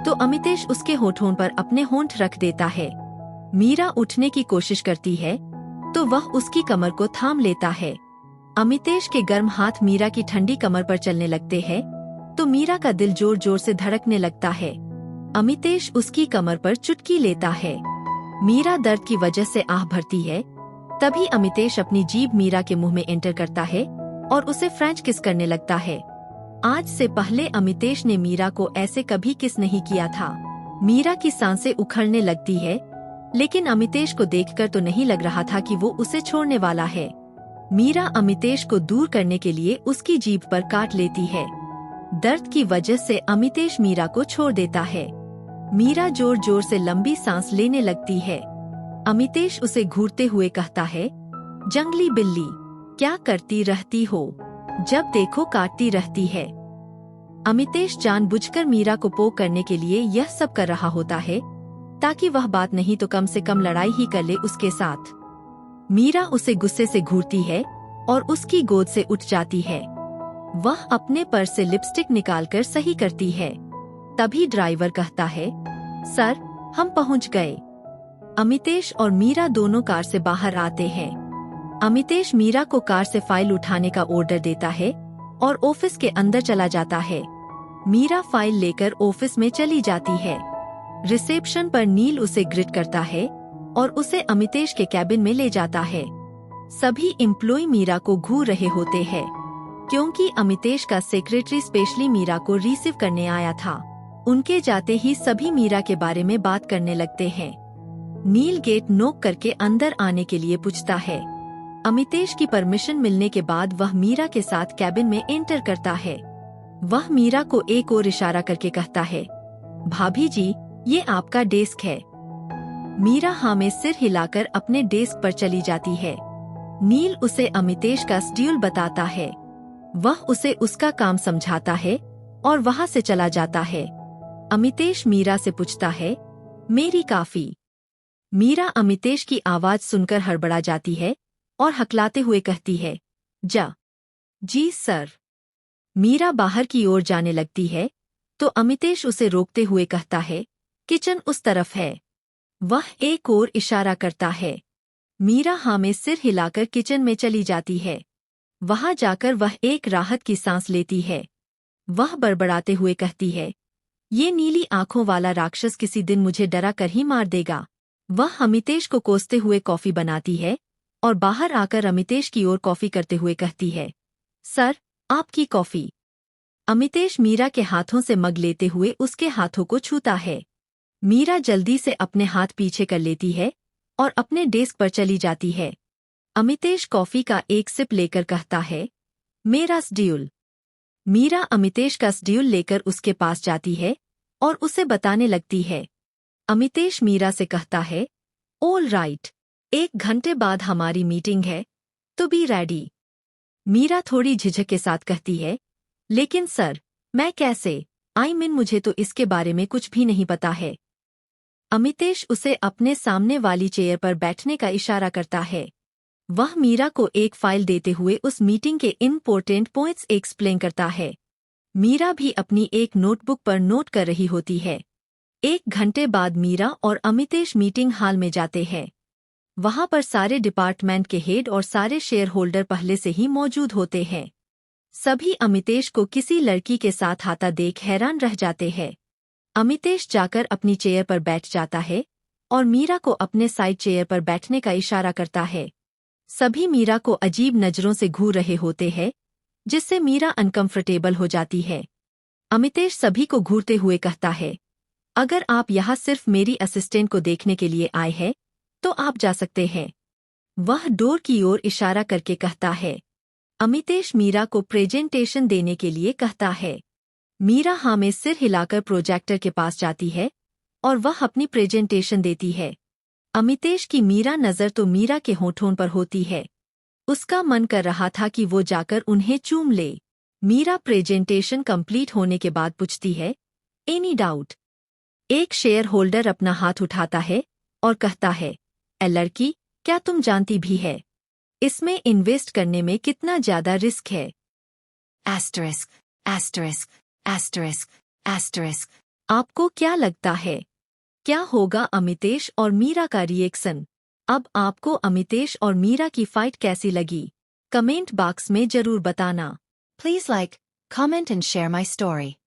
A: तो अमितेश उसके होठों पर अपने होंठ रख देता है। मीरा उठने की कोशिश करती है तो वह उसकी कमर को थाम लेता है। अमितेश के गर्म हाथ मीरा की ठंडी कमर पर चलने लगते हैं तो मीरा का दिल जोर जोर से धड़कने लगता है। अमितेश उसकी कमर पर चुटकी लेता है। मीरा दर्द की वजह से आह भरती है। तभी अमितेश अपनी जीभ मीरा के मुंह में एंटर करता है और उसे फ्रेंच किस करने लगता है। आज से पहले अमितेश ने मीरा को ऐसे कभी किस नहीं किया था। मीरा की सांसें उखड़ने लगती है, लेकिन अमितेश को देखकर तो नहीं लग रहा था कि वो उसे छोड़ने वाला है। मीरा अमितेश को दूर करने के लिए उसकी जीभ पर काट लेती है। दर्द की वजह से अमितेश मीरा को छोड़ देता है। मीरा जोर जोर से लंबी सांस लेने लगती है। अमितेश उसे घूरते हुए कहता है, जंगली बिल्ली, क्या करती रहती हो, जब देखो काटती रहती है। अमितेश जानबूझकर मीरा को पोक करने के लिए यह सब कर रहा होता है ताकि वह बात नहीं तो कम से कम लड़ाई ही कर ले उसके साथ। मीरा उसे गुस्से से घूरती है और उसकी गोद से उठ जाती है। वह अपने पर्स से लिपस्टिक निकालकर सही करती है। तभी ड्राइवर कहता है, सर, हम पहुंच गए। अमितेश और मीरा दोनों कार से बाहर आते हैं। अमितेश मीरा को कार से फाइल उठाने का ऑर्डर देता है और ऑफिस के अंदर चला जाता है। मीरा फाइल लेकर ऑफिस में चली जाती है। रिसेप्शन पर नील उसे ग्रिट करता है और उसे अमितेश के कैबिन में ले जाता है। सभी एम्प्लॉय मीरा को घूर रहे होते हैं क्योंकि अमितेश का सेक्रेटरी स्पेशली मीरा को रिसीव करने आया था। उनके जाते ही सभी मीरा के बारे में बात करने लगते हैं। नील गेट नॉक करके अंदर आने के लिए पूछता है। अमितेश की परमिशन मिलने के बाद वह मीरा के साथ कैबिन में एंटर करता है। वह मीरा को एक और इशारा करके कहता है, भाभी जी, ये आपका डेस्क है। मीरा हाँ में सिर हिलाकर अपने डेस्क पर चली जाती है। नील उसे अमितेश का शेड्यूल बताता है। वह उसे उसका काम समझाता है और वहाँ से चला जाता है। अमितेश मीरा से पूछता है, मेरी काफी। मीरा अमितेश की आवाज सुनकर हड़बड़ा जाती है और हकलाते हुए कहती है, जा। जी सर। मीरा बाहर की ओर जाने लगती है तो अमितेश उसे रोकते हुए कहता है, किचन उस तरफ है। वह एक और इशारा करता है। मीरा हाँ में सिर हिलाकर किचन में चली जाती है। वहां जाकर वह एक राहत की सांस लेती है। वह बड़बड़ाते हुए कहती है, ये नीली आंखों वाला राक्षस किसी दिन मुझे डरा कर ही मार देगा। वह अमितेश को कोसते हुए कॉफी बनाती है और बाहर आकर अमितेश की ओर कॉफी करते हुए कहती है, सर, आपकी कॉफी। अमितेश मीरा के हाथों से मग लेते हुए उसके हाथों को छूता है। मीरा जल्दी से अपने हाथ पीछे कर लेती है और अपने डेस्क पर चली जाती है। अमितेश कॉफी का एक सिप लेकर कहता है, मेरा शेड्यूल। मीरा अमितेश का शेड्यूल लेकर उसके पास जाती है और उसे बताने लगती है। अमितेश मीरा से कहता है, ऑल राइट, 1 घंटे बाद हमारी मीटिंग है, तो बी रेडी। मीरा थोड़ी झिझक के साथ कहती है, लेकिन सर, मैं कैसे? मुझे तो इसके बारे में कुछ भी नहीं पता है। अमितेश उसे अपने सामने वाली चेयर पर बैठने का इशारा करता है। वह मीरा को एक फाइल देते हुए उस मीटिंग के इम्पोर्टेंट पॉइंट्स एक्सप्लेन करता है। मीरा भी अपनी एक नोटबुक पर नोट कर रही होती है। 1 घंटे बाद मीरा और अमितेश मीटिंग हॉल में जाते हैं। वहां पर सारे डिपार्टमेंट के हेड और सारे शेयर होल्डर पहले से ही मौजूद होते हैं। सभी अमितेश को किसी लड़की के साथ आता देख हैरान रह जाते हैं। अमितेश जाकर अपनी चेयर पर बैठ जाता है और मीरा को अपने साइड चेयर पर बैठने का इशारा करता है। सभी मीरा को अजीब नजरों से घूर रहे होते हैं, जिससे मीरा अनकंफर्टेबल हो जाती है। अमितेश सभी को घूरते हुए कहता है, अगर आप यहाँ सिर्फ मेरी असिस्टेंट को देखने के लिए आए हैं, तो आप जा सकते हैं। वह डोर की ओर इशारा करके कहता है। अमितेश मीरा को प्रेजेंटेशन देने के लिए कहता है। मीरा हाँ में सिर हिलाकर प्रोजेक्टर के पास जाती है और वह अपनी प्रेजेंटेशन देती है। अमितेश की मीरा नज़र तो मीरा के होठों पर होती है। उसका मन कर रहा था कि वो जाकर उन्हें चूम ले। मीरा प्रेजेंटेशन कंप्लीट होने के बाद पूछती है, एनी डाउट? एक शेयर होल्डर अपना हाथ उठाता है और कहता है, ए लड़की, क्या तुम जानती भी है इसमें इन्वेस्ट करने में कितना ज्यादा रिस्क है?
B: Asterisk, asterisk, asterisk, asterisk.
A: आपको क्या लगता है क्या होगा अमितेश और मीरा का रिएक्शन? अब आपको अमितेश और मीरा की फाइट कैसी लगी? कमेंट बॉक्स में जरूर बताना।
B: Please like, comment and share my story.